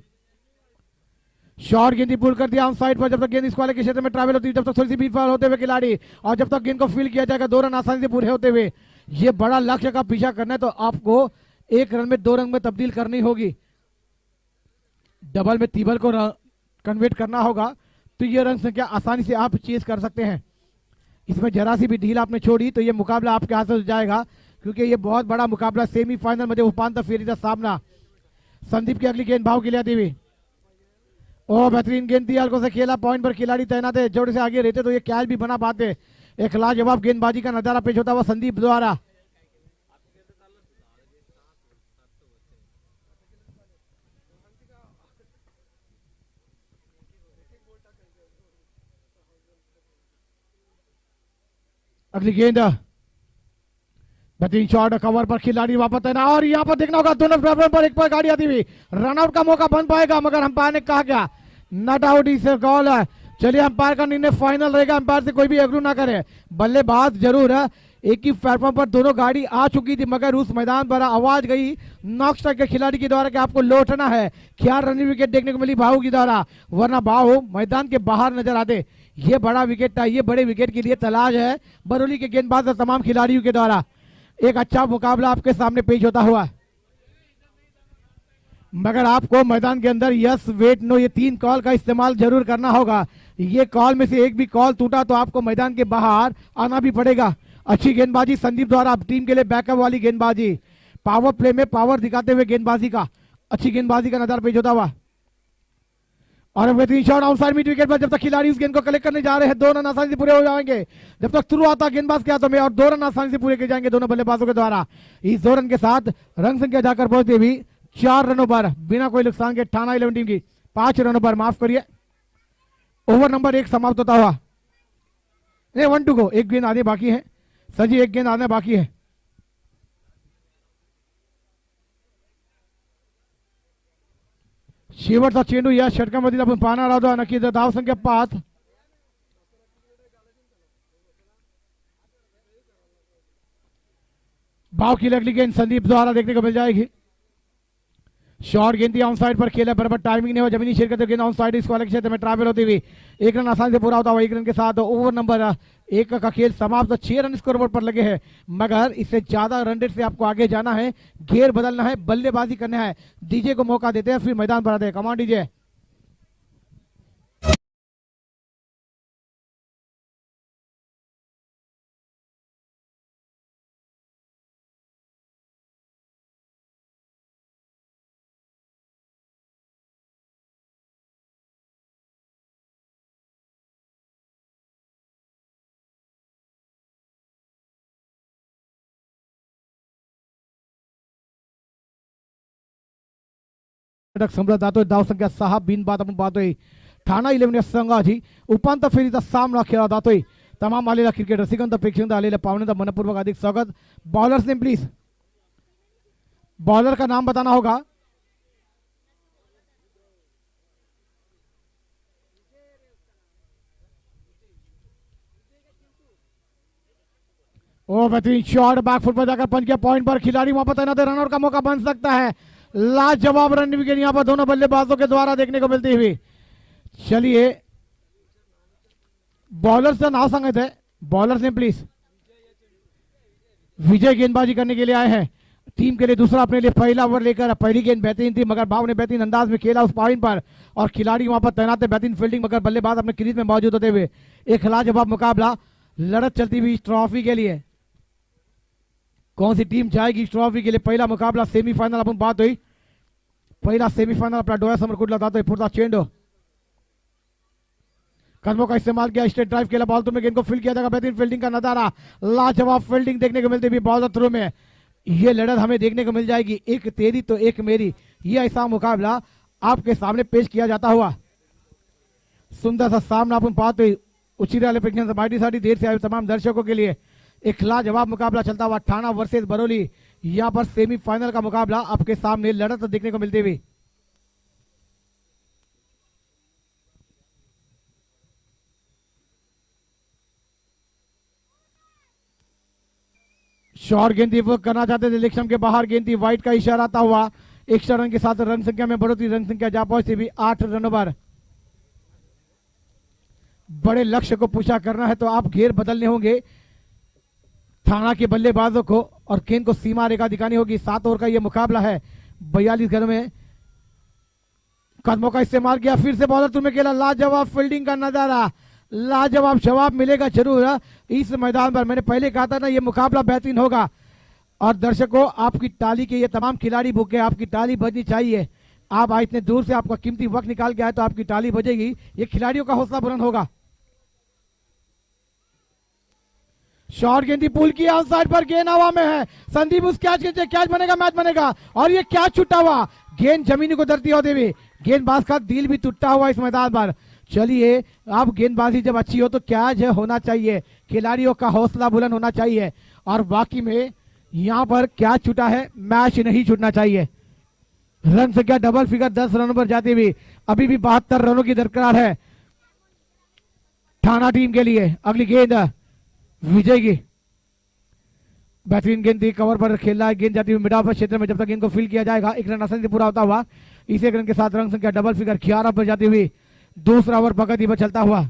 शॉर्ट गेंद पुल कर दिया ऑन साइड पर। जब तक गेंद इस वाले के क्षेत्र में ट्रैवल होती है, जब तक थोड़ी सी बीट फाल होते हुए खिलाड़ी, और जब तक गेंद को फील्ड किया जाएगा 2 रन आसानी से पूरे होते हुए। ये बड़ा लक्ष्य का पीछा करना है तो आपको 1 रन में 2 रन में तब्दील करनी होगी, डबल में तिबल को कन्वर्ट करना होगा, तो ये रन संख्या आसानी से आप चेज कर सकते हैं। इसमें जरा सी भी ढील आपने छोड़ी तो ये मुकाबला आपके हाथ से हो जाएगा, क्योंकि ये बहुत बड़ा मुकाबला सेमीफाइनल में उपांतर फेरी का सामना। संदीप की अगली गेंद भाव के लिए आती हुई, ओ बेहतरीन गेंद दिया हल्कों से खेला, पॉइंट पर खिलाड़ी तैनात है, जोड़े से आगे रहते तो ये कैच भी बना पाते। एक लाजवाब गेंदबाजी का नजारा पेश होता हुआ संदीप द्वारा। अगली गेंद बेहतरीन शॉट कवर पर खिलाड़ी वापस तैनात, और यहाँ पर देखना होगा दोनों बराबर पर एक पर गाड़ी आती हुई, रनआउट का मौका बन पाएगा, मगर अंपायर ने कहा क्या नॉट आउट इस कॉल है। चलिए अंपायर का निर्णय फाइनल रहेगा, अंपायर से कोई भी एग्रू ना करे। बल्लेबाज जरूर है, एक ही प्लेटफॉर्म पर दोनों गाड़ी आ चुकी थी, मगर उस मैदान पर आवाज गई नॉक स्ट्राइक के खिलाड़ी के द्वारा कि आपको लौटना है। क्या रनिंग विकेट देखने को मिली भाऊ की द्वारा, वरना भाऊ मैदान के बाहर नजर आते। ये बड़ा विकेट था, ये बड़े विकेट के लिए तलाश है बरौली के गेंदबाज और तमाम खिलाड़ियों के द्वारा। एक अच्छा मुकाबला आपके सामने पेश होता हुआ, मगर आपको मैदान के अंदर यस वेट नो ये 3 कॉल का इस्तेमाल जरूर करना होगा। ये कॉल में से एक भी कॉल टूटा तो आपको मैदान के बाहर आना भी पड़ेगा। अच्छी गेंदबाजी संदीप द्वारा टीम के लिए बैकअप वाली गेंदबाजी, पावर प्ले में पावर दिखाते हुए गेंदबाजी का अच्छी गेंदबाजी का नजारा पेश होता हुआ, और बेहतरीन शॉट आउटसाइड मिड विकेट पर। जब तक खिलाड़ी उस गेंद को कलेक्ट करने जा रहे हैं 2 रन आसानी से पूरे हो जाएंगे, जब तक थ्रू आता गेंदबाज के हाथों में, और 2 रन आसानी से पूरे किए जाएंगे दोनों बल्लेबाजों के द्वारा। इस 2 रन के साथ रन संख्या जाकर पहुंचते हुई 4 रनों पर बिना कोई नुकसान के ठाना 11 टीम की 5 रनों पर, माफ करिए, ओवर नंबर 1 समाप्त होता हुआ। 1 टू गो, एक गेंद आने बाकी है सजी, एक गेंद आने बाकी है। शेवटचा चेंडू या षटकामध्ये आपण पाहणार आहोत, नक्कीच धाव संख्या 5। भाव की अगली गेंद संदीप द्वारा देखने को मिल जाएगी। शॉर्ट गेंद ऑन साइड पर खेला, बराबर टाइमिंग नहीं हुआ, जमीनी शेर करते गेंद ऑन साइड इस वाले क्षेत्र में ट्रैवल होती हुई 1 रन आसानी से पूरा होता हुआ। 1 रन के साथ ओवर नंबर 1 का खेल समाप्त। 6 रन स्कोरबोर्ड पर लगे हैं, मगर इससे ज्यादा रन रेट से आपको आगे जाना है, घेर बदलना है, बल्लेबाजी करना है। डीजे को मौका देते हैं, फिर मैदान पर आते हैं। कमान डीजे। सम्राट जातोय, धाव संख्या 6 बिनबाद आपण पाहतोय ठाणा 11 या संघाची उपांत्य फेरीचा सामना खेळला जातोय। तमाम आलेल्या क्रिकेट रसिकांचा प्रेक्षकांचा आलेल्या पाहुण्यांचा मनपूर्वक हार्दिक स्वागत। बॉलर्स नेम प्लीज, बॉलर का नाम बताना होगा। ओ बेहतरीन शॉट, बैकफुट पर जाकर पंच किया, पॉइंट पर खिलाड़ी वहां पर तैनात है, रनआउट का मौका बन सकता है। लाजवाब रन विकेट यहां पर दोनों बल्लेबाजों के द्वारा देखने को मिलती हुई। चलिए बॉलर्सचं नाव सांगत है, बॉलर्स ने प्लीज। विजय गेंदबाजी करने के लिए आए हैं टीम के लिए, दूसरा अपने लिए पहला ओवर लेकर। पहली गेंद बेहतरीन थी मगर भाव ने बेहतरीन अंदाज में खेला उस पॉइंट पर और खिलाड़ी वहां पर तैनात है, बेहतरीन फील्डिंग मगर बल्लेबाज अपने क्रीज में मौजूद होते हुए एक लाजवाब मुकाबला, लड़त चलती हुई इस ट्रॉफी के लिए। कौन सी टीम जाएगी इस ट्रॉफी के लिए? पहला मुकाबला सेमीफाइनल अपन बात हुई, पहला सेमीफाइनल अपना डोया समर कुडला था, पुरता चेंडो कदमों का इस्तेमाल किया, स्ट्रेट ड्राइव खेला, बॉल में गेंद को फील्ड किया जाएगा, बेहतरीन फील्डिंग का नजारा, लाजवाब फील्डिंग देखने को मिलती हुई बॉलर थ्रू में। ये लड़त हमें देखने को मिल जाएगी, एक तेरी तो एक मेरी, ये ऐसा मुकाबला आपके सामने पेश किया जाता हुआ। सुंदर सा सामना अपन पाते उचिरा माइटी साड़ी देर से आए तमाम दर्शकों के लिए एक लाजवाब मुकाबला चलता हुआ, ठाणा वर्सेस बरौली। यहां पर सेमीफाइनल का मुकाबला आपके सामने लड़त देखने को मिलती हुई। शॉर्ट गेंद थी, वो करना चाहते थे लेकिन के बाहर गेंद थी, वाइट का इशारा आता हुआ। एक्स्ट्रा रन के साथ रन संख्या में बढ़ोतरी, रन संख्या जा पहुंचती भी 8 रनों पर। बड़े लक्ष्य को पूछा करना है तो आप घेर बदलने होंगे थाना के बल्लेबाजों को और गेंद को सीमा रेखा दिखानी होगी। 7 ओवर का यह मुकाबला है, 42 रन में। कदमों का इस्तेमाल किया, फिर से बॉलर तुम्हें खेला, लाजवाब फील्डिंग का नजारा, लाजवाब जवाब मिलेगा जरूर इस मैदान पर। मैंने पहले कहा था ना ये मुकाबला बेहतरीन होगा और दर्शकों आपकी ताली के ये तमाम खिलाड़ी भूखे, आपकी ताली बजनी चाहिए। आप आए इतने दूर से, आपका कीमती वक्त निकाल के आए तो आपकी ताली बजेगी, ये खिलाड़ियों का हौसला बुलंद होगा। शॉर्ट गेंद पुल किया, ऑन साइड पर गेंद हवा में है, संदीप उस कैच के कैच बनेगा, मैच बनेगा और ये कैच छूटा हुआ, गेंद जमीन को धरती होते हुए, गेंदबाज का दिल भी टूटा हुआ इस मैदान पर। चलिए अब गेंदबाजी जब अच्छी हो तो कैच होना चाहिए, खिलाड़ियों का हौसला बुलंद होना चाहिए और बाकी में यहां पर कैच छूटा है, मैच नहीं छूटना चाहिए। रन संख्या डबल फिगर 10 रनों पर जाती हुई, अभी भी 72 रनों की दरकार है ठाणा टीम के लिए। अगली गेंद विजय की, बेहतरीन गेंद थी, कवर पर खेल रहा है, गेंद जाती हुई मिड ऑफ क्षेत्र में, जब तक गेंद को फील्ड किया जाएगा 1 रन आसानी से पूरा होता हुआ। इसी 1 रन के साथ रन संख्या डबल फिगर 11 पर जाती हुई दूसरा ओवर प्रगति पर चलता हुआ।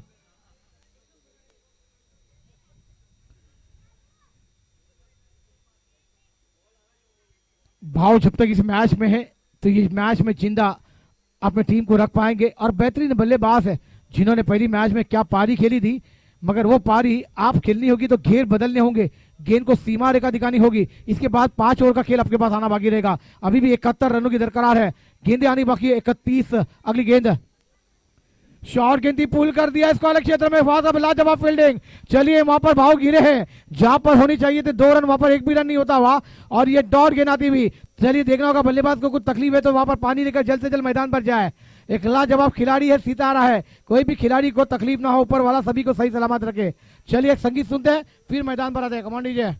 भाव जब तक इस मैच में है तो ये मैच में जिंदा अपने टीम को रख पाएंगे और बेहतरीन बल्लेबाज है जिन्होंने पहली मैच में क्या पारी खेली थी, मगर वो पारी आप खेलनी होगी तो घेर बदलने होंगे, गेंद को सीमा रेखा दिखानी होगी। इसके बाद 5 ओवर का खेल आपके पास आना बाकी रहेगा। अभी भी 71 रनों की दरकार है, गेंदें आनी बाकी है 31। अगली गेंद शॉर्ट गेंद पुल कर दिया इसको अलग क्षेत्र में, वहां से लाजवाब फील्डिंग। चलिए वहां पर भाव गिरे हैं, जहां पर होनी चाहिए थे 2 रन, वहां पर 1 भी रन नहीं होता हुआ और ये डॉट गेंद आती हुई। चलिए देखना होगा बल्लेबाज को कुछ तकलीफ है तो वहां पर पानी लेकर जल्द से जल्द मैदान पर जाए। एक लाजवाब खिलाड़ी है, सितारा है, कोई भी खिलाड़ी को तकलीफ ना हो, ऊपर वाला सभी को सही सलामत रखे। चलिए एक संगीत सुनते हैं फिर मैदान पर आते हैं। कमांड दीजिए।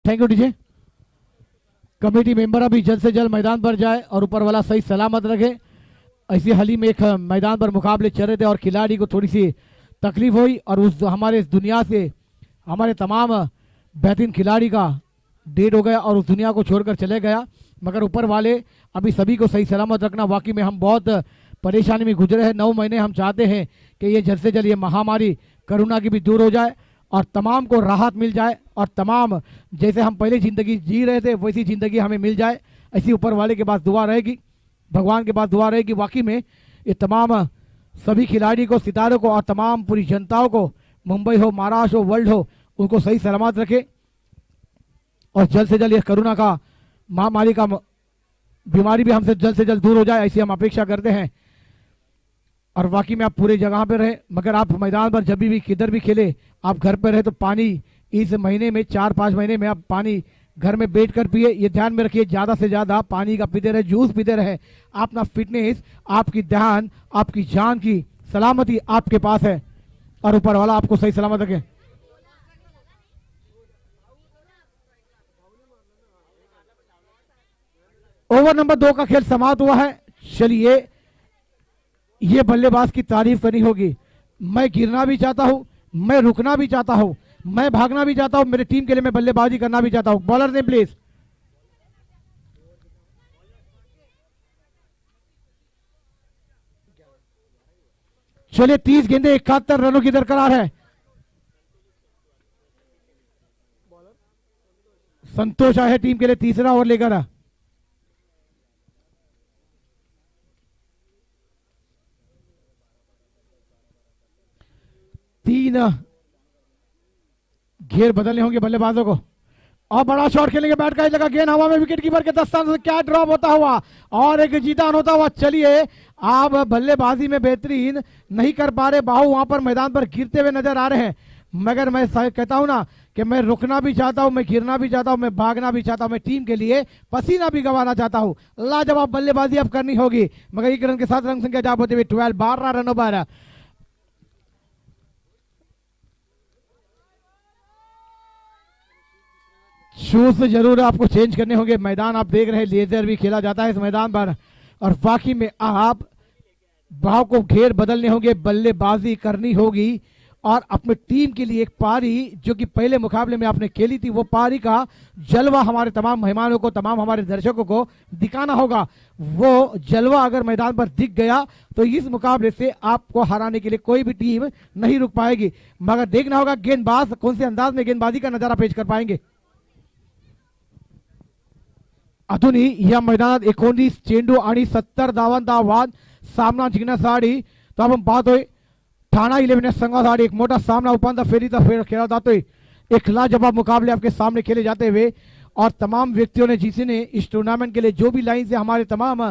Thank you DJ. Committee member अभी जल्द से जल्द मैदान पर जाए और ऊपर वाला सही सलामत रखे। ऐसी हाल ही में एक मैदान पर मुकाबले चल रहे थे और खिलाड़ी को थोड़ी सी तकलीफ हुई और उस हमारे इस दुनिया से हमारे तमाम बेहतरीन खिलाड़ी का डेड हो गया और उस दुनिया को छोड़कर चले गया। मगर ऊपर वाले अभी सभी को सही सलामत रखना, वाकई में हम बहुत परेशानी में गुजरे हैं। 9 महीने हम चाहते हैं कि ये जल्द से जल्द ये महामारी कोरोना की भी दूर हो जाए और तमाम को राहत मिल जाए और तमाम जैसे हम पहले ज़िंदगी जी रहे थे वैसी ज़िंदगी हमें मिल जाए। ऐसी ऊपर वाले के पास दुआ रहेगी, भगवान के पास दुआ रहेगी। वाकई में ये तमाम सभी खिलाड़ी को, सितारों को और तमाम पूरी जनताओं को, मुंबई हो, महाराष्ट्र हो, वर्ल्ड हो, उनको सही सलामत रखे और जल्द से जल्द ये कोरोना का महामारी का बीमारी भी हमसे जल्द से जल्द दूर हो जाए, ऐसी हम अपेक्षा करते हैं। और वाकई में आप पूरे जगह पे रहे, मगर आप मैदान पर जब भी किधर भी खेले, आप घर पे रहे तो पानी इस महीने में 4-5 महीने में आप पानी घर में बैठ कर पिए, ये ध्यान में रखिए। ज्यादा से ज्यादा पानी का पीते रहे, जूस पीते रहे। अपना फिटनेस, आपकी ध्यान, आपकी जान की सलामती आपके पास है और ऊपर वाला आपको सही सलामत रखे। ओवर नंबर 2 का खेल समाप्त हुआ है। चलिए, ये बल्लेबाज की तारीफ करनी होगी। मैं गिरना भी चाहता हूं, मैं रुकना भी चाहता हूं, मैं भागना भी चाहता हूं, मेरे टीम के लिए मैं बल्लेबाजी करना भी चाहता हूं। बॉलर ने प्लीज। चलिए, 30 गेंदे 71 रनों की दरकार है। संतोष आए टीम के लिए तीसरा ओवर लेकर। तीन घेर बदलने होंगे बल्लेबाजों को और बड़ा शॉट खेलेंगे। बैट का लगा, गेंद हवा में, विकेट कीपर के दस्तान से क्या ड्रॉप होता हुआ और एक जीतान होता हुआ। चलिए, आप बल्लेबाजी में बेहतरीन नहीं कर पा रहे, बाहु वहां पर मैदान पर गिरते हुए नजर आ रहे हैं। मगर मैं कहता हूं ना कि मैं रुकना भी चाहता हूं, मैं गिरना भी चाहता हूं, मैं भागना भी चाहता हूं, मैं टीम के लिए पसीना भी गंवाना चाहता हूं। लाजवाब बल्लेबाजी अब करनी होगी। मगर एक रन के साथ रन संख्या जाप होते हुए 12 रनों पर। शूज जरूर आपको चेंज करने होंगे। मैदान आप देख रहे हैं, लेजर भी खेला जाता है इस मैदान पर और बाकी में आप भाव को घेर बदलने होंगे, बल्लेबाजी करनी होगी और अपने टीम के लिए एक पारी जो कि पहले मुकाबले में आपने खेली थी, वो पारी का जलवा हमारे तमाम मेहमानों को, तमाम हमारे दर्शकों को दिखाना होगा। वो जलवा अगर मैदान पर दिख गया तो इस मुकाबले से आपको हराने के लिए कोई भी टीम नहीं रुक पाएगी। मगर देखना होगा गेंदबाज कौन से अंदाज में गेंदबाजी का नजारा पेश कर पाएंगे। अजूनही या मैदानात 19 चेंडू आणि 70 धावांचा आव्हान सामना जिंकण्यासाठी। तो आपण पाहतोय ठाणा 11 संघासाठी एक मोठा सामना उपांत्य फेरीचा खेळ खेळला जातोय। एक लाजवाब मुकाबले आपके सामने खेले जाते हुए और तमाम व्यक्तियों ने जिसने इस टूर्नामेंट के लिए जो भी लाइन से हमारे तमाम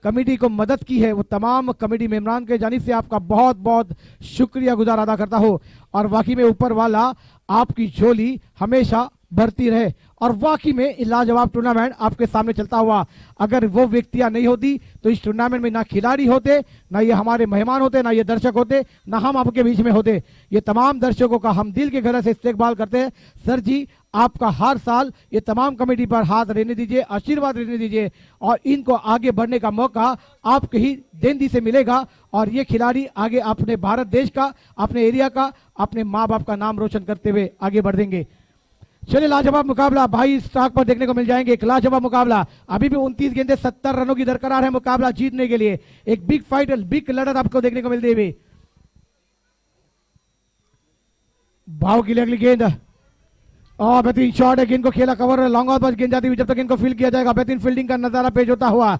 कमेटी को मदद की है, वो तमाम कमेटी मेंबरान के जानिब से आपका बहुत बहुत शुक्रिया गुजार अदा करता हूँ। और वाकई में ऊपर वाला आपकी झोली हमेशा भरती रहे और वाकई में लाजवाब टूर्नामेंट आपके सामने चलता हुआ। अगर वो व्यक्तियां नहीं होती तो इस टूर्नामेंट में ना खिलाड़ी होते, ना ये हमारे मेहमान होते, ना ये दर्शक होते, ना हम आपके बीच में होते। ये तमाम दर्शकों का हम दिल के गहरे से इस्तेकबाल करते हैं। सर जी, आपका हर साल ये तमाम कमेटी पर हाथ रहने दीजिए, आशीर्वाद रहने दीजिए और इनको आगे बढ़ने का मौका आपके ही देंदी से मिलेगा और ये खिलाड़ी आगे अपने भारत देश का, अपने एरिया का, अपने माँ बाप का नाम रोशन करते हुए आगे बढ़ देंगे। चलिए, लाजवाब मुकाबला भाई स्टॉक पर देखने को मिल जाएंगे। एक लाजवाब मुकाबला, अभी भी 29 गेंदे 70 रनों की दरकार है मुकाबला जीतने के लिए। एक बिग फाइट, बिग लड़त आपको देखने को मिलती हुई। भाव के लिए अगली गेंद और बेहतरीन शॉट है, गेंद को खेला कवर, लॉन्ग ऑन पर गेंद जाती हुई, जब तक गेंद को फील्ड किया जाएगा बेहतरीन फील्डिंग का नजारा पेश होता हुआ।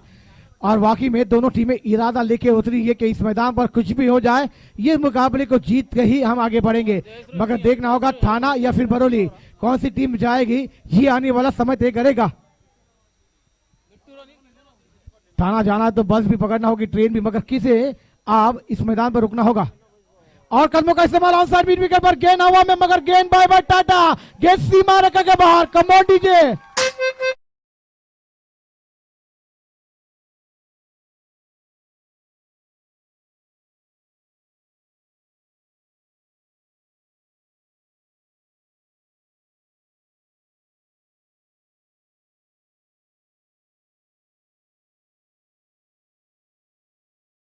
और वाकई में दोनों टीमें इरादा लेके उतरी है कि इस मैदान पर कुछ भी हो जाए, ये मुकाबले को जीत के ही हम आगे बढ़ेंगे। मगर देखना होगा ठाणा या फिर बरौली कौन सी टीम जाएगी, ये आने वाला समय तय करेगा। ठाणा जाना है तो बस भी पकड़ना होगी, ट्रेन भी, मगर किसे आप इस मैदान पर रुकना होगा। और कदमों का इस्तेमाल ऑन साइड बीट विकेट पर, गेंद हवा में मगर गेंद बाय बाय टाटा, गेंद सीमा रेखा के बाहर। Come on DJ.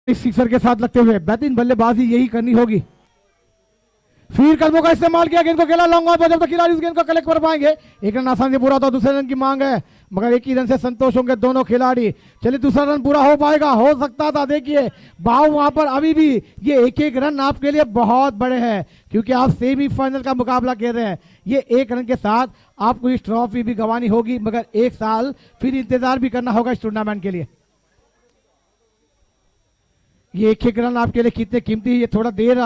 इस सिक्सर के साथ लगते हुए बेहतरीन बल्लेबाजी यही करनी होगी। फिर कदमों का इस्तेमाल किया, गेंद को खेला लॉन्ग ऑन पर, जब तक खिलाड़ी उस गेंद को कलेक्ट कर पाएंगे। एक रन आसानी से पूरा होता, दूसरे रन की मांग है मगर एक ही रन से संतोष होंगे दोनों खिलाड़ी। चलिए, दूसरा रन पूरा हो पाएगा, हो सकता था। देखिए भाव वहां पर अभी भी ये एक एक रन आपके लिए बहुत बड़े हैं क्योंकि आप सेमीफाइनल का मुकाबला कर रहे हैं। ये एक रन के साथ आपको इस ट्रॉफी भी गंवानी होगी, मगर एक साल फिर इंतजार भी करना होगा इस टूर्नामेंट के लिए। ये एक एक रन आपके लिए कितने कीमती है, ये थोड़ा देर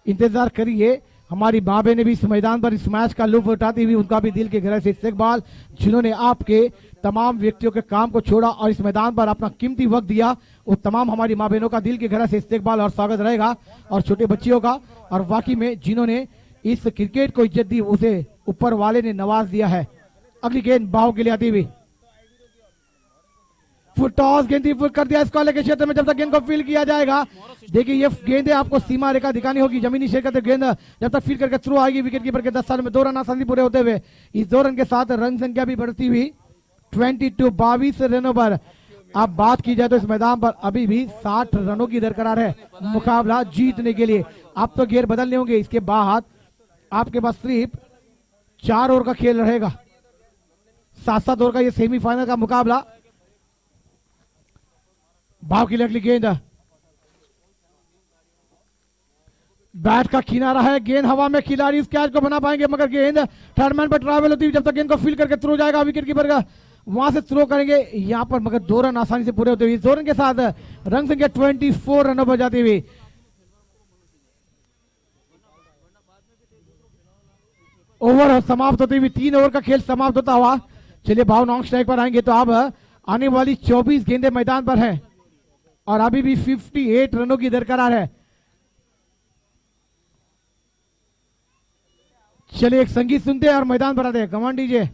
इंतजार करिए। हमारी माँ बहनें भी इस मैदान पर इस मैच का लुत्फ उठाती हुई, उनका भी दिल के गहरे से इस्तेकबाल, जिन्होंने आपके तमाम व्यक्तियों के काम को छोड़ा और इस मैदान पर अपना कीमती वक्त दिया। वो तमाम हमारी माँ बहनों का दिल के गहरे से इस्तेकबाल और स्वागत रहेगा और छोटे बच्चियों का। और वाकई में जिन्होंने इस क्रिकेट को इज्जत दी, उसे ऊपर वाले ने नवाज दिया है। अगली गेंद बाहु के लिए आती हुई, फुट टॉस, गेंद थी फुट कर दिया इस कॉले के क्षेत्र में। जब तक गेंद को फील किया जाएगा, देखिए ये गेंद है आपको सीमा रेखा दिखानी होगी, जमीनी क्षेत्र का गेंद जब तक फील करके थ्रो आएगी विकेट कीपर के 10 रन में 2 रन आसानी पूरे होते हुए, इस 2 रन के साथ रन संख्या भी बढ़ती हुई 22 रनों पर। अब बात की जाए तो इस मैदान पर अभी भी 60 रनों की दरकरार है मुकाबला जीतने के लिए। आप तो गेयर बदलने होंगे, इसके बाद आपके पास सिर्फ 4 ओवर का खेल रहेगा, 7-7 ओवर का ये सेमीफाइनल का मुकाबला। भाव के लिए अगली गेंद, बैट का किनारा है, गेंद हवा में, खिलाड़ी इस कैच को बना पाएंगे मगर गेंद थर्ड मैन पर ट्रैवल होती है। जब तक गेंद को फील करके थ्रो जाएगा विकेट कीपर का, वहां से थ्रो करेंगे यहां पर, मगर 2 रन आसानी से पूरे होते हुए 2 रन के साथ रन संख्या 24 रनों पर जाती हुई। ओवर समाप्त होते हुए 3 ओवर का खेल समाप्त होता हुआ। चलिए भाव नॉन स्ट्राइक पर आएंगे तो अब आने वाली 24 गेंदें मैदान पर है और अभी भी 58 रनों की दरकरार है। चलिए एक संगीत सुनते हैं और मैदान पर आते हैं। कमान डीजे।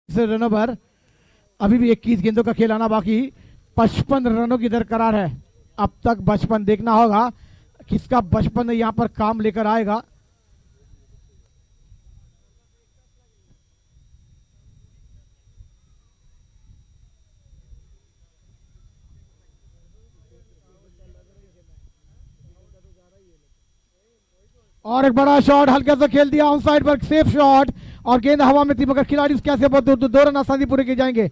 रनों पर अभी भी 21 गेंदों का खेल आना बाकी, 55 रनों की दरकरार है। अब तक बचपन देखना होगा किसका बचपन यहां पर काम लेकर आएगा। और एक बड़ा शॉट हल्का सा खेल दिया ऑन साइड पर, सेफ शॉट और गेंद हवा में थी मगर खिलाड़ी कैसे बहुत दूर, 2 रन आसानी पूरे किए जाएंगे।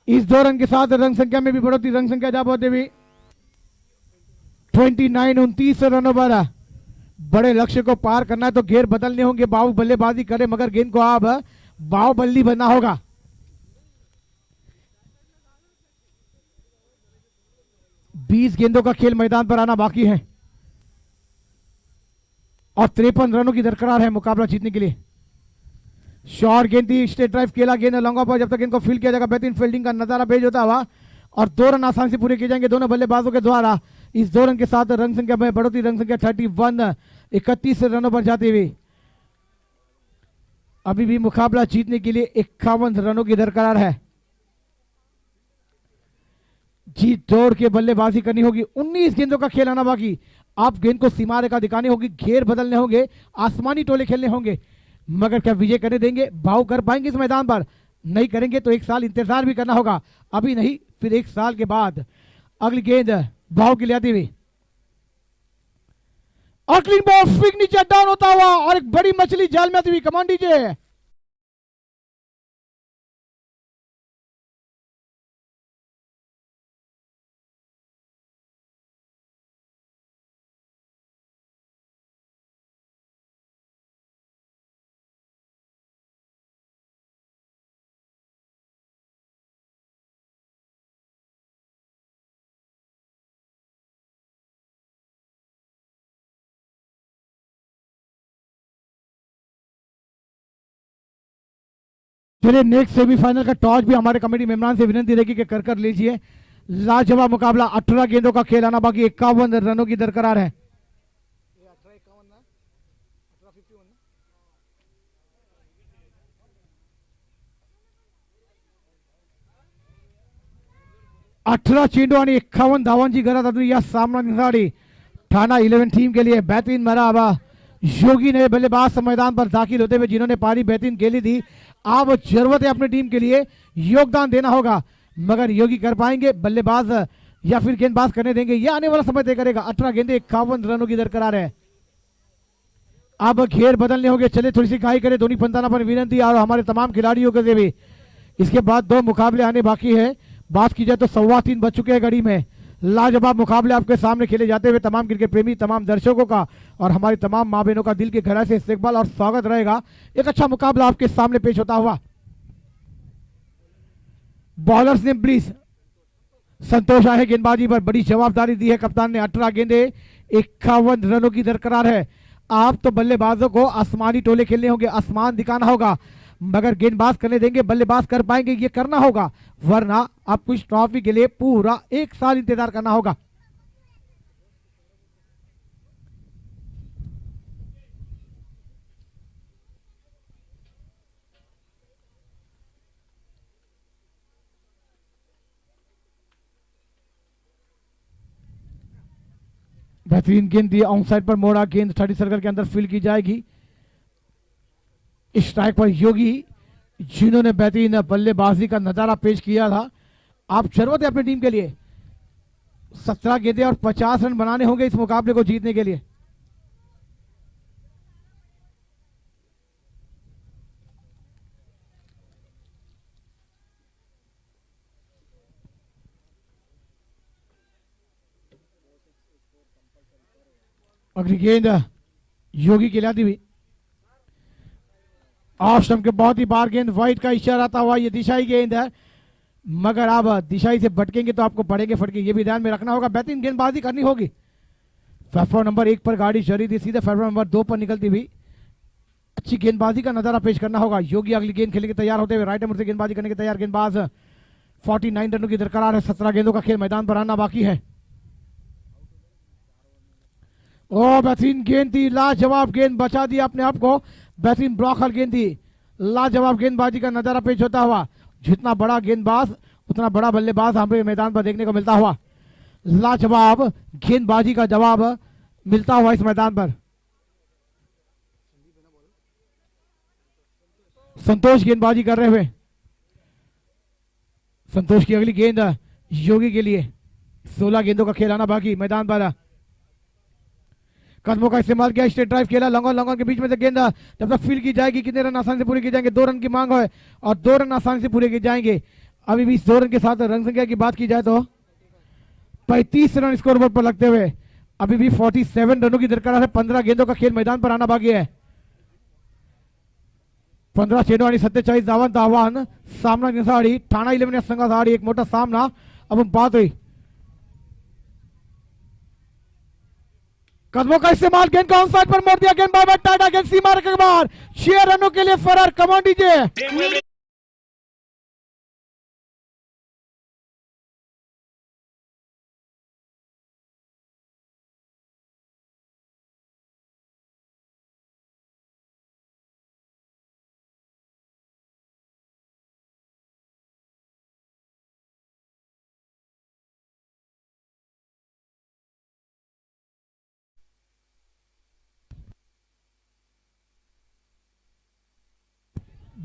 इस 2 रन के साथ रन संख्या में भी बढ़ोतरी, रन संख्या जा बहुत देवी 29 रनों पर। बड़े लक्ष्य को पार करना है तो घेर बदलने होंगे, बाहु बल्लेबाजी करे मगर गेंद को अब बाहुबली बनना होगा। बीस गेंदों का खेल मैदान पर आना बाकी है और 53 रनों की दरकरार है मुकाबला जीतने के लिए। शॉर्ट गेंद थी, स्ट्रेट ड्राइव खेला, गेंद लॉन्ग ऑफ पर, जब तक गेंद को फील्ड किया जाएगा बेहतरीन फील्डिंग का नजारा पेश होता हुआ और 2 रन आसानी से पूरे किए जाएंगे दोनों बल्लेबाजों के द्वारा। इस 2 रन के साथ रन संख्या में बढ़ोतरी, रन संख्या 31, 31 रनों पर जाते हुए अभी भी मुकाबला जीतने के लिए 51 रनों की दरकार है। जीत दौड़ के बल्लेबाजी करनी होगी। 19 गेंदों का खेल आना बाकी। आप गेंद को सीमा रेखा दिखानी होगी, घेर बदलने होंगे, आसमानी टोले खेलने होंगे। मगर क्या विजय करने देंगे, भाव कर पाएंगे इस मैदान पर? नहीं करेंगे तो 1 साल इंतजार भी करना होगा। अभी नहीं, फिर 1 साल के बाद अगली गेंद भाव के लिए आती हुई और क्लीन बॉल, स्विंग नीचे डाउन होता हुआ और एक बड़ी मछली जाल में आती हुई। कमांड दीजिए। चलिए, नेक्स्ट सेमीफाइनल का टॉस भी हमारे कमेटी मेंबरान से विनती रहेगी कि कर लीजिए। लाजवाब मुकाबला, 18 गेंदों का खेल आना बाकी, 51 रनों की दरकार है। 18 चेंडू आणि 51 धावांची गरज अजून या सामन्यासाठी ठाणा 11 टीम के लिए बेहतरीन मराबा। योगी ने बल्लेबाज मैदान पर दाखिल होते हुए जिन्होंने पारी बेहतरीन खेली थी, अब जरूरत है अपनी टीम के लिए योगदान देना होगा। मगर योगी कर पाएंगे, बल्लेबाज या फिर गेंदबाज करने देंगे, यह आने वाला समय तय करेगा। 18 गेंदे 51 रनों की दरकार है। अब घेर बदलने होंगे। चले, थोड़ी सी गाई करे धोनी पंताना पर विनती और हमारे तमाम खिलाड़ियों के भी। इसके बाद 2 मुकाबले आने बाकी है। बात की जाए तो 3:15 बज चुके हैं घड़ी में। लाजवाब मुकाबले आपके सामने खेले जाते हुए तमाम क्रिकेट प्रेमी, तमाम दर्शकों का और हमारी तमाम माँ बहनों का दिल के गहराई से इस्तकबाल और स्वागत रहेगा। एक अच्छा मुकाबला आपके सामने पेश होता हुआ। बॉलर्स ने प्लीज संतोष आए गेंदबाजी पर, बड़ी जवाबदारी दी है कप्तान ने। 18 गेंदे 51 रनों की दरकार है। आप तो बल्लेबाजों को आसमानी टोले खेलने होंगे, आसमान दिखाना होगा। मगर गेंदबाज करने देंगे, बल्लेबाज कर पाएंगे, ये करना होगा, वरना आपको इस ट्रॉफी के लिए पूरा 1 साल इंतजार करना होगा। बेहतरीन गेंद दी, ऑन साइड पर मोड़ा, गेंद 30 सर्कल के अंदर फील्ड की जाएगी। स्ट्राइक पर योगी, जिन्होंने बेहतरीन बल्लेबाजी का नजारा पेश किया था। आप जरूरत है अपनी टीम के लिए 17 गेंदे और 50 रन बनाने होंगे इस मुकाबले को जीतने के लिए। अगली गेंद योगी के लाती हुई ऑफ स्टंप के बहुत ही बार गेंद, वाइट का इशारा आता हुआ। ये दिशाई गेंद है, मगर आप दिशाई से भटकेंगे तो आपको पड़ेंगे फटके, ये भी ध्यान में रखना होगा। बेहतरीन गेंदबाजी करनी होगी। प्लेटफॉर्म नंबर 1 पर गाड़ी चली थी, सीधे प्लेटफॉर्म नंबर 2 पर निकलती हुई अच्छी गेंदबाजी का नजारा पेश करना होगा। योगी अगली गेंद खेलने के तैयार होते हुए राइट हैंड से गेंदबाजी करने के तैयार। गेंदबाज 49 रनों की दरकार है। 17 गेंदों का खेल मैदान पर आना बाकी है। ओ बेहतरीन गेंद थी, लाजवाब गेंद, बचा दिया अपने आप को। बेहतरीन ब्लॉकर गेंद थी, लाजवाब गेंदबाजी का नजारा पेश होता हुआ। जितना बड़ा गेंदबाज उतना बड़ा बल्लेबाज हमें मैदान पर देखने को मिलता हुआ। लाजवाब गेंदबाजी का जवाब मिलता हुआ इस मैदान पर। संतोष गेंदबाजी कर रहे हुए। संतोष की अगली गेंद योगी के लिए। 16 गेंदों का खेल आना बाकी मैदान पर। कदमों का इस्तेमाल किया, स्ट्रेट ड्राइव खेला, लॉन्ग के बीच में से गेंद जब तक फील्ड की जाएगी। कितने रन आसानी से पूरे किए जाएंगे? 2 रन की मांग है और 2 रन आसानी से पूरे किए जाएंगे। अभी भी इस 2 रन के साथ रन संख्या की बात की जाए तो 35 रन स्कोर बोर्ड पर लगते हुए अभी भी 47 रनों की दरकार है। 15 गेंदों का खेल मैदान पर आना बाकी है। 15 चेंडू आणि 47 धावांचं आव्हान सामना घेण्यासाठी ठाणा 11 या संघासाठी एक मोठा सामना आपण पाहतोय। कदमों का इस्तेमाल, गेंद का ऑन साइड पर मोड़ दिया, गेंद बार टाटा, गेंद सीमा के बाहर। 6 रनों के लिए फरार। कमांड दीजिए।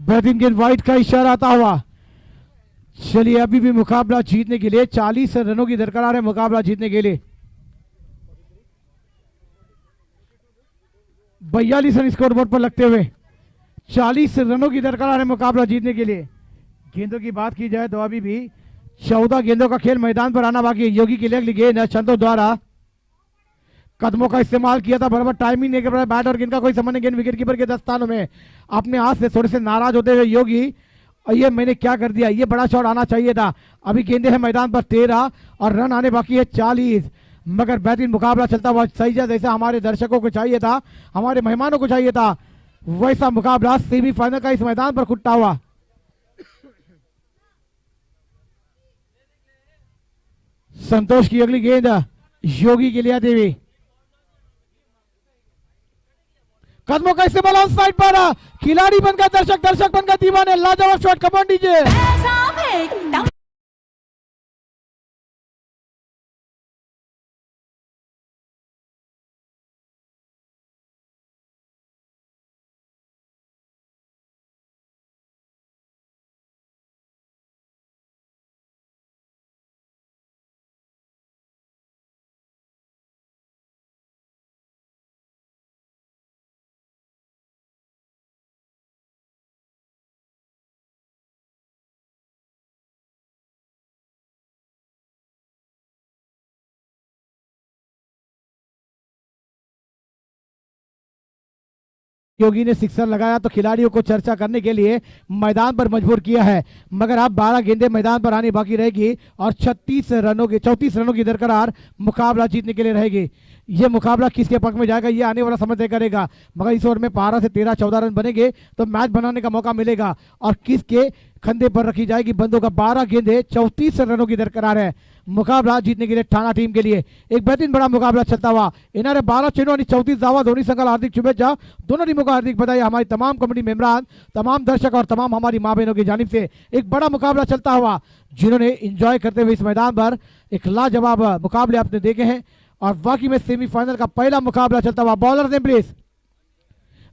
बेहतरीन गेंद, वाइट का इशारा आता हुआ। चलिए अभी भी मुकाबला जीतने के लिए 40 रनों की दरकार है, मुकाबला जीतने के लिए 42 रन स्कोरबोर्ड पर लगते हुए 40 रनों की दरकार है मुकाबला जीतने के लिए। गेंदों की बात की जाए तो अभी भी 14 गेंदों का खेल मैदान पर आना बाकी है। योगी की अगली गेंद चंदो द्वारा कदमों का इस्तेमाल किया था, बराबर टाइमिंग नहीं कर रहा है, बैट और गेंद का कोई संबंध नहीं। गेंद विकेट कीपर के दस्तानों में, अपने हाथ से थोड़े से नाराज होते हुए योगी, और ये मैंने क्या कर दिया, ये बड़ा शॉट आना चाहिए था। अभी गेंदे हैं मैदान पर 13 और रन आने बाकी है 40, मगर बेहतरीन मुकाबला चलता हुआ सही है, जैसा हमारे दर्शकों को चाहिए था, हमारे मेहमानों को चाहिए था, वैसा मुकाबला सेमीफाइनल का इस मैदान पर खुट्टा हुआ। संतोष की अगली गेंद योगी के लिए आती हुई, कदमों का इस्तेमाल ऑन साइड पर, खिलाड़ी बनकर दर्शक, दर्शक बनकर दीवाने, लाजवाब शॉट, कमान दीजिए। योगी ने सिक्सर लगाया तो खिलाड़ियों को चर्चा करने के लिए मैदान पर मजबूर किया है, मगर अब 12 गेंदें मैदान पर आनी बाकी रहेगी और 34 रनों की दरकार मुकाबला जीतने के लिए रहेगी। ये मुकाबला किसके पक्ष में जाएगा ये आने वाला समय तय करेगा, मगर इस ओवर में 12 से 13-14 रन बनेंगे तो मैच बनाने का मौका मिलेगा। और किसके कंधे पर रखी जाएगी बंदूक, 12 गेंदें 34 रनों की दरकार है, मुकाबला जीतने के लिए ठाणा टीम के लिए एक बेहतरीन बड़ा मुकाबला चलता हुआ। इन्होंने 12 चेंडू आणि 34 धावा, दोनों संघाला हार्दिक शुभेच्छा, दोनों टीमों को हार्दिक बधाई। हमारी तमाम कमेटी मेंबरान, तमाम दर्शक और तमाम हमारी माँ बहनों की जानिब से एक बड़ा मुकाबला चलता हुआ, जिन्होंने इंजॉय करते हुए इस मैदान पर एक लाजवाब मुकाबले आपने देखे हैं। और बाकी में सेमीफाइनल का पहला मुकाबला चलता हुआ। बॉलर ने प्लीज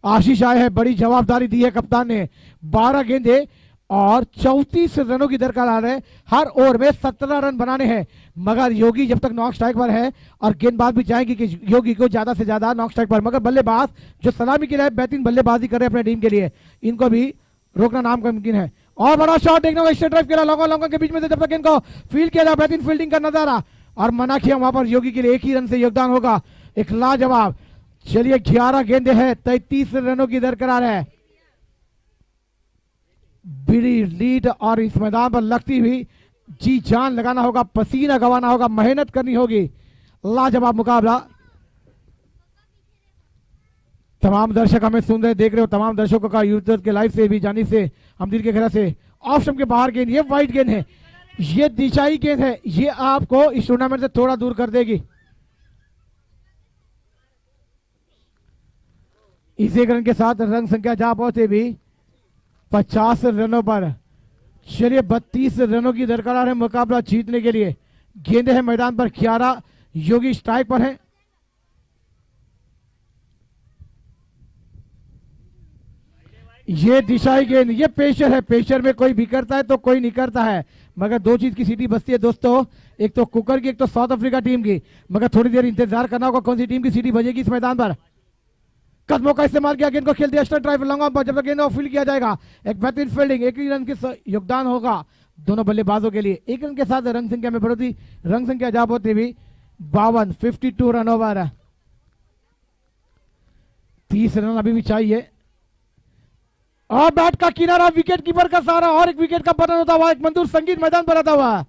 आशीष आए हैं, बड़ी जवाबदारी दी है कप्तान ने, 12 गेंदे और 34 रनों की दरकार आ रहे हैं, हर ओवर में 17 रन बनाने हैं, मगर योगी जब तक नॉक स्ट्राइक पर है और गेंदबाज भी चाहेंगे कि योगी को ज्यादा से ज्यादा नॉक स्ट्राइक पर, मगर बल्लेबाज जो सलामी के लिए बेहतरीन बल्लेबाजी कर रहे हैं अपने टीम के लिए, इनको भी रोकना नाम का मुमकिन है। और बड़ा शॉट देखने को एक्स्ट्रा ड्राइव किया, लॉन्गों के बीच में से जब तक इनको फील्ड किया जाए, बेहतरीन फील्डिंग का नजारा और मना किया, वहां पर योगी के लिए एक ही रन से योगदान होगा, एक लाजवाब। चलिए 11 गेंदे हैं, 33 रनों की दरकार है, बड़ी लीड और इस मैदान पर लगती हुई जी जान लगाना होगा, पसीना गंवाना होगा, मेहनत करनी होगी, लाजवाब मुकाबला। तमाम दर्शक हमें सुन रहे देख रहे हो, तमाम दर्शकों का यूट्यूब के लाइव से भी जानी से हमदिल के घर से ऑफ स्टंप के बाहर गेंद, ये वाइट गेंद है, ये दिशाई गेंद है, ये आपको इस टूर्नामेंट से थोड़ा दूर कर देगी। इस एक रन के साथ रन संख्या जहां पहुंचे भी 50 रनों पर। चलिए 32 रनों की दरकार है मुकाबला जीतने के लिए। गेंदे हैं मैदान पर 11, योगी स्ट्राइक पर है, ये दिशाई गेंद, ये पेशर है, पेशर में कोई भी करता है तो कोई नहीं करता है, मगर दो चीज की सीटी बजती है दोस्तों, एक तो कुकर की, एक तो साउथ अफ्रीका टीम की, मगर थोड़ी देर इंतजार करना होगा कौन सी टीम की सीटी बजेगी इस मैदान पर। कदमों का इस्तेमाल किया, गेंद को खेल दिया एक्स्ट्रा ड्राइव, लॉन्ग ऑन, जब गेंद फील्ड किया जाएगा, एक बेहतरीन फील्डिंग, एक ही रन के योगदान होगा दोनों बल्लेबाजों के लिए। एक रन के साथ रन संख्या में बढ़ोतरी, रन संख्या जहां होती हुई 52, 52 रन ओवर, 30 रन अभी भी चाहिए। और बैट का किनारा, विकेट कीपर का सहारा और एक विकेट का पतन होता हुआ, एक मंजूर संगीत मैदान पर आता हुआ।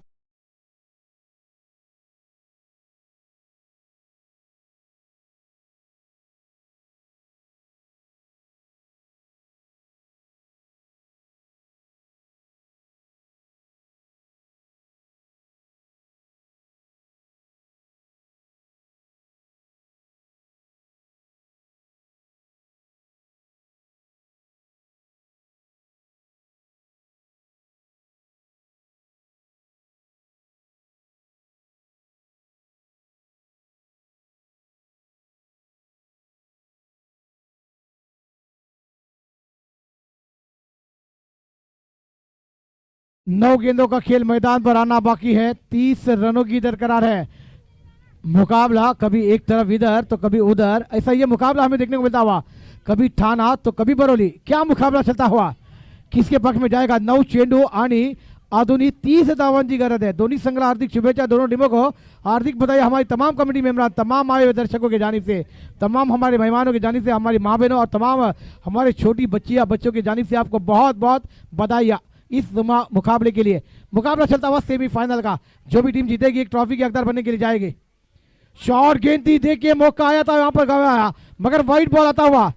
9 गेंदों का खेल मैदान पर आना बाकी है। 30 रनों की दरकरार है। मुकाबला कभी एक तरफ इधर तो कभी उधर, ऐसा ये मुकाबला हमें देखने को मिलता हुआ। कभी ठाणा तो कभी बरौली, क्या मुकाबला चलता हुआ, किसके पक्ष में जाएगा। 9 चेंडू आणि आधुनिक 30 धावांची गरज है। दोनों संघाला हार्दिक शुभेच्छा, दोनों टीमों को हार्दिक बधाई हमारी तमाम कमेटी मेंबरान, तमाम आए हुए दर्शकों की जानिब से, तमाम हमारे मेहमानों की जानिब से, हमारी माँ बहनों और तमाम हमारे छोटी बच्चियां बच्चों की जानिब से आपको बहुत बहुत बधाई इस मुकाबले के लिए। मुकाबला चलता हुआ सेमीफाइनल का, जो भी टीम जीतेगी एक ट्रॉफी के हकदार बनने के लिए जाएगी। शॉर्ट गेंद थी, देखिए मौका आया था यहां पर गवाया, मगर वाइड बॉल आता हुआ।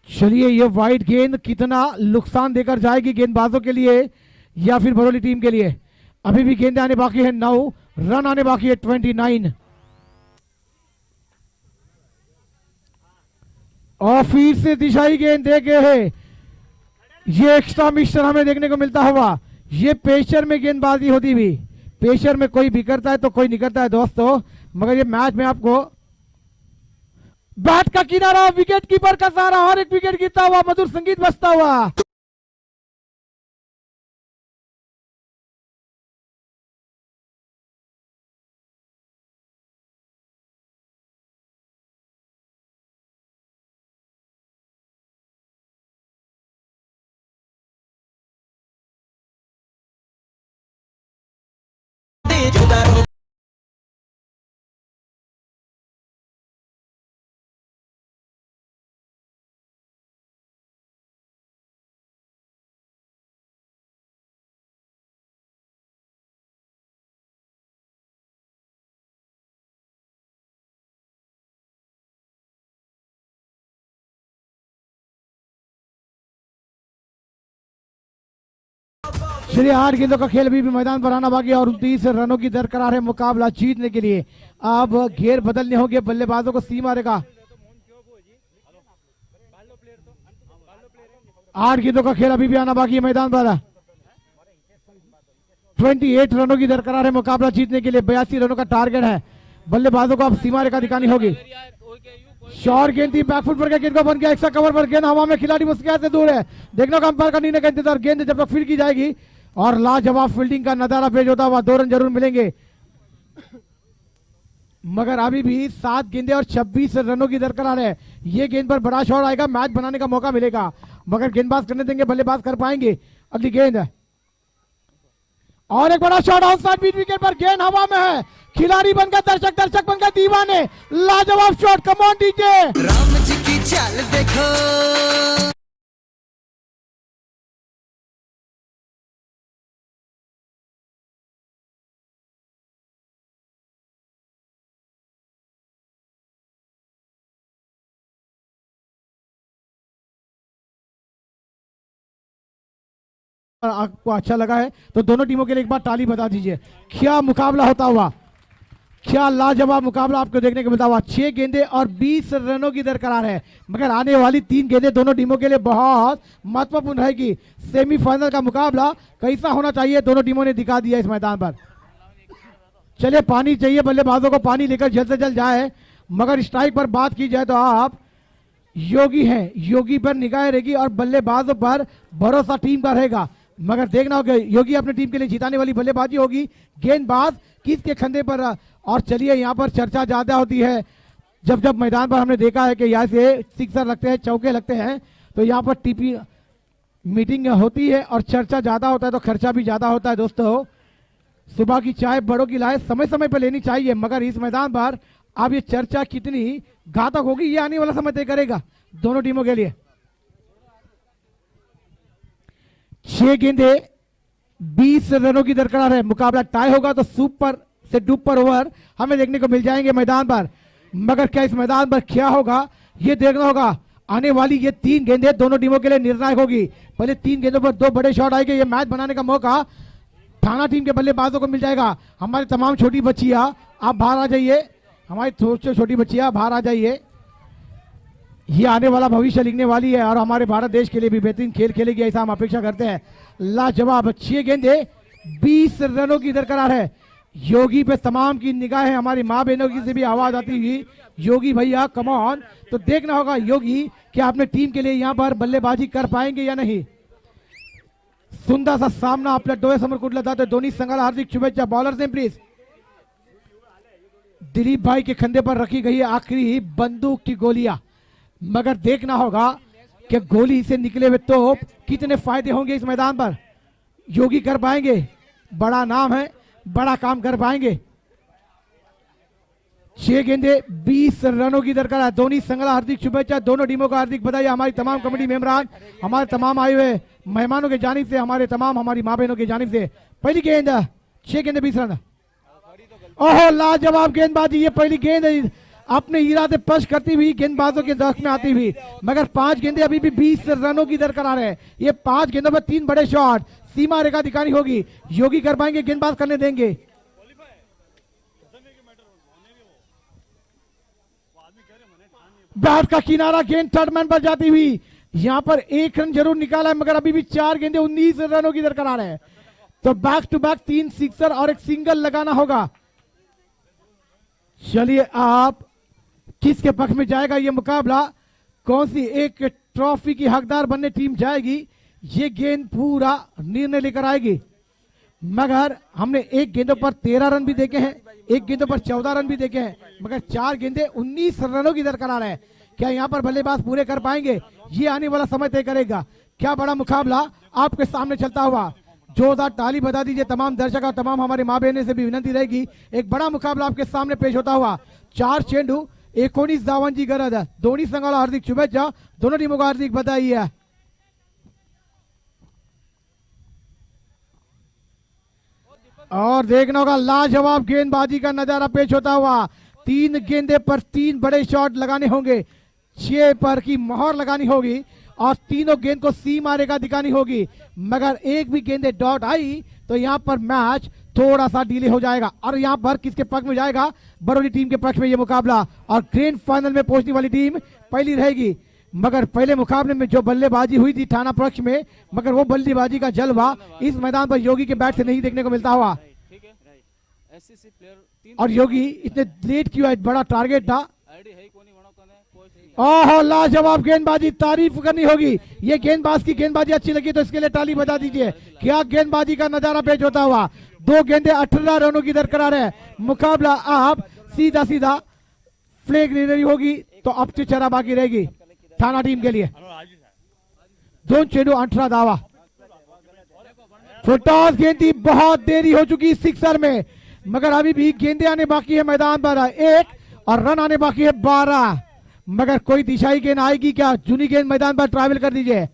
चलिए ये वाइड गेंद कितना नुकसान देकर जाएगी गेंदबाजों के लिए या फिर बरौली टीम के लिए। अभी भी गेंदें आने बाकी है, 9 रन आने बाकी है, 29। और फिर से दिशाई गेंद दे गए है। ये एक्स्ट्रा मिक्सचर हमें देखने को मिलता हुआ। ये पेशर में गेंदबाजी होती हुई, पेशर में कोई बिगड़ता है तो कोई निकलता है दोस्तों, मगर ये मैच में आपको बैट का किनारा, विकेट कीपर का सहारा, और एक विकेट गिरता हुआ, मधुर संगीत बजता हुआ। चलिए 8 गेंदों का खेल अभी भी मैदान पर आना बाकी है और 29 रनों की दरकरार है मुकाबला जीतने के लिए। अब घेर बदलने होंगे, बल्लेबाजों को सी मारेगा। 8 गेंदों का खेल अभी भी आना बाकी है मैदान पर। 28 रनों की दरकरार है मुकाबला जीतने के लिए। 82 रनों का टारगेट है। बल्लेबाजों को अब सीमा रेखा दिखानी होगी। शॉर्ट गेंद थी, बैकफुट पर गेंद को बन गया, एक्स्ट्रा कवर पर गेंद हवा में, खिलाड़ी मुस्कुराहट से दूर है। देखना का अंपायर का निर्णय का इंतजार। गेंद जब तक फील्ड की जाएगी और लाजवाब फील्डिंग का नजारा पेश होता हुआ 2 रन जरूर मिलेंगे, मगर अभी भी 7 गेंदें और 26 रनों की दरकरार है। ये गेंद पर बड़ा शॉट आएगा, मैच बनाने का मौका मिलेगा, मगर गेंदबाज करने देंगे, बल्लेबाज कर पाएंगे। अगली गेंद है और एक बड़ा शॉट आउट साइड बीच विकेट पर, गेंद हवा में है, खिलाड़ी बनकर दर्शक, दर्शक बनकर दीवाने। लाजवाब shot, come on DJ. Ram ji की चाल देखो। आपको अच्छा लगा है तो दोनों टीमों के लिए एक बार ताली बता दीजिए। क्या मुकाबला होता हुआ, क्या लाजवाब मुकाबला आपको देखने को मिलता हुआ। 6 गेंदें और 20 रनों की दरकरार है, मगर आने वाली 3 गेंदें दोनों टीमों के लिए बहुत महत्वपूर्ण रहेगी। सेमीफाइनल का मुकाबला कैसा होना चाहिए दोनों टीमों ने दिखा दिया इस मैदान पर। चलिए पानी चाहिए, बल्लेबाजों को पानी लेकर जल्द से जल्द जाए। मगर स्ट्राइक पर बात की जाए तो आप योगी हैं, योगी पर निगाह रहेगी और बल्लेबाजों पर भरोसा टीम का रहेगा। मगर देखना होगा योगी अपनी टीम के लिए जिताने वाली बल्लेबाजी होगी, गेंदबाज किसके खंधे पर। और चलिए यहाँ पर चर्चा ज्यादा होती है, जब जब मैदान पर हमने देखा है कि यहाँ से सिक्सर लगते हैं, चौके लगते हैं, तो यहाँ पर टीपी मीटिंग होती है और चर्चा ज्यादा होता है तो खर्चा भी ज्यादा होता है। दोस्तों सुबह की चाय बड़ों की लाए समय समय पर लेनी चाहिए, मगर इस मैदान पर अब ये चर्चा कितनी घातक होगी ये आने वाला समय तय करेगा दोनों टीमों के लिए। 6 गेंदें 20 रनों की दरकरार है, मुकाबला टाई होगा तो सुपर से डुपर ओवर हमें देखने को मिल जाएंगे मैदान पर। मगर क्या इस मैदान पर क्या होगा ये देखना होगा। आने वाली ये 3 गेंदें दोनों टीमों के लिए निर्णायक होगी। पहले 3 गेंदों पर 2 बड़े शॉट आएंगे, ये मैच बनाने का मौका थाना टीम के बल्लेबाजों को मिल जाएगा। हमारी तमाम छोटी बच्चियां आप बाहर आ जाइए, हमारी छोटी बच्चियां बाहर आ जाइए। ये आने वाला भविष्य लिखने वाली है और हमारे भारत देश के लिए भी बेहतरीन खेल खेलेगी ऐसा हम अपेक्षा करते हैं। लाजवाब 6 गेंदें 20 रनों की दरकरार है। योगी पे तमाम की निगाह है, हमारी माँ बहनों की से भी आवाज आती हुई, योगी भैया कम ऑन। तो देखना होगा योगी क्या अपने टीम के लिए यहाँ पर बल्लेबाजी कर पाएंगे या नहीं। सुंदर सा सामना आपल्या डोळ्यासमोर कुठला जातोय. दोन्ही संघाला हार्दिक शुभेच्छा. Bowlers name please. दिलीप भाई के कंधे पर रखी गई है आखिरी बंदूक की गोलियां, मगर देखना होगा कि गोली से निकले हुए तोप कितने फायदे होंगे इस मैदान पर. योगी कर पाएंगे, बड़ा नाम है, बड़ा काम कर पाएंगे. 6 गेंदे 20 रनों की दरकार है. दोनों संघाला हार्दिक शुभेच्छा. दोनों टीमों को हार्दिक बधाई. हमारी तमाम कमेटी मेंबरान, हमारे तमाम आए हुए मेहमानों की जानिब से, हमारी माँ बहनों की जानिब से पहली गेंद 6 गेंदे 20 रन. ओहो, लाजवाब गेंदबाजी. ये पहली गेंद अपने इरादे पश करती हुई गेंदबाजों के दस्त में आती हुई, मगर 5 गेंदे अभी भी 20 रनों की दरकार है. ये 5 गेंदों में 3 बड़े शॉट. सीमा रेखा दिखानी होगी. योगी कर पाएंगे, गेंदबाज करने देंगे. बैट का किनारा, गेंद थर्ड मैन पर जाती हुई. यहां पर 1 रन जरूर निकाला है, मगर अभी भी 4 गेंदे 19 रनों की दरकार है. तो बैक टू बैक 3 सिक्सर और 1 सिंगल लगाना होगा. चलिए, आप किसके पक्ष में जाएगा ये मुकाबला, कौन सी एक ट्रॉफी की हकदार बनने टीम जाएगी, ये गेंद पूरा निर्णय लेकर आएगी. मगर हमने 1 गेंदों पर 13 रन भी देखे हैं, 1 गेंदों पर 14 रन भी देखे हैं, मगर 4 गेंदे 19 रनों की दरकार है. क्या यहां पर बल्लेबाज पूरे कर पाएंगे, ये आने वाला समय तय करेगा. क्या बड़ा मुकाबला आपके सामने चलता हुआ. जोरदार ताली बजा दीजिए तमाम दर्शक और तमाम हमारे माँ बहने से भी विनती रहेगी. एक बड़ा मुकाबला आपके सामने पेश होता हुआ. 4 चेंडू 19 धावांची गरज है. दोन्ही संघाला हार्दिक शुभेच्छा. दोनों टीमों को हार्दिक बधाई है. और देखना होगा, लाजवाब गेंदबाजी का नजारा पेश होता हुआ. 3 गेंदे पर 3 बड़े शॉट लगाने होंगे. 6 पर की मोहर लगानी होगी और तीनों गेंद को सीमा रेखा दिखानी होगी. मगर एक भी गेंदे डॉट आई तो यहां पर मैच थोड़ा सा डिले हो जाएगा. और यहां पर किसके पक्ष में जाएगा, बरौनी टीम के पक्ष में यह मुकाबला. और ग्रैंड फाइनल में पहुंचने वाली टीम पहली रहेगी. मगर पहले मुकाबले में जो बल्लेबाजी हुई थी थाना पक्ष में, मगर वो बल्लेबाजी का जलवा इस मैदान पर योगी के बैट से नहीं देखने को मिलता हुआ. और योगी इतने लेट क्यों है, बड़ा टारगेट था. ओहो, लाजवाब गेंदबाजी, तारीफ करनी होगी. ये गेंदबाज की गेंदबाजी अच्छी लगी तो इसके लिए ताली बजा दीजिए. क्या गेंदबाजी का नजारा पेश होता हुआ. 2 गेंदे 18 रनों की दरकार है. मुकाबला आप सीधा सीधा फ्लैग लेनी होगी तो अब से चरा बाकी रहेगी थाना टीम के लिए. 2 चेंडू 18 दावा. फुटटॉस गेंद थी, बहुत देरी हो चुकी सिक्सर में, मगर अभी भी गेंदे आने बाकी है मैदान पर 1 और रन आने बाकी है 12. मगर कोई दिशाई गेंद आएगी क्या, जूनी गेंद मैदान पर ट्रैवल कर दीजिए.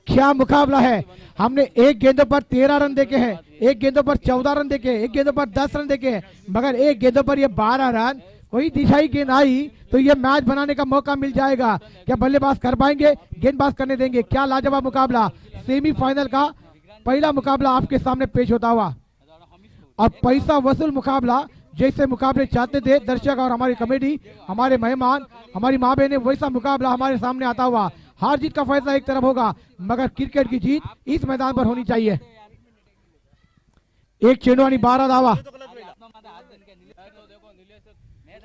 क्या मुकाबला है. हमने 1 गेंदों पर 13 रन देखे हैं, 1 गेंदों पर 14 रन देखे, 1 गेंदों पर 10 रन देखे हैं, मगर 1 गेंदों पर ये 12 रन. कोई दिशाई गेंद आई तो ये मैच बनाने का मौका मिल जाएगा. क्या बल्लेबाज कर पाएंगे, गेंदबाज करने देंगे. क्या लाजवाब मुकाबला. सेमीफाइनल का पहला मुकाबला आपके सामने पेश होता हुआ और पैसा वसूल मुकाबला. जैसे मुकाबले चाहते थे दर्शक और हमारी कमेटी, हमारे मेहमान, हमारी माँ बहने, वैसा मुकाबला हमारे सामने आता हुआ. हार जीत का फैसला एक तरफ होगा, मगर क्रिकेट की जीत इस मैदान पर होनी चाहिए. 1 चेंडू आणि 12 धावा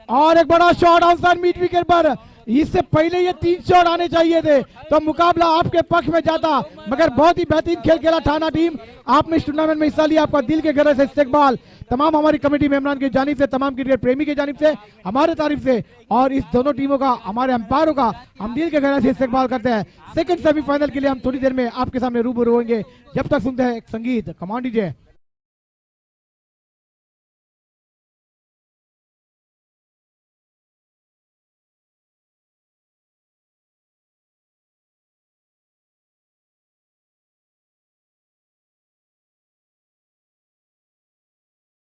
और एक बड़ा शॉट आउटसाइड मिड विकेट पर. इससे पहले ये 3 शॉट आने चाहिए थे तो मुकाबला आपके पक्ष में जाता, मगर बहुत ही बेहतरीन खेल खेला थाना टीम. आपने इस टूर्नामेंट में हिस्सा लिया, आपका दिल के गहरे से इस्तकबाल. तमाम हमारी कमेटी मेंबरान की जानिब से, तमाम क्रिकेट प्रेमी की जानिब से हमारे तारीफ से, और इस दोनों टीमों का, हमारे अंपायरों का हम दिल के गहरे से इस्तकबाल करते हैं. सेकंड सेमीफाइनल के लिए हम थोड़ी देर में आपके सामने रूबरू होंगे. जब तक सुनते हैं संगीत. Command DJ.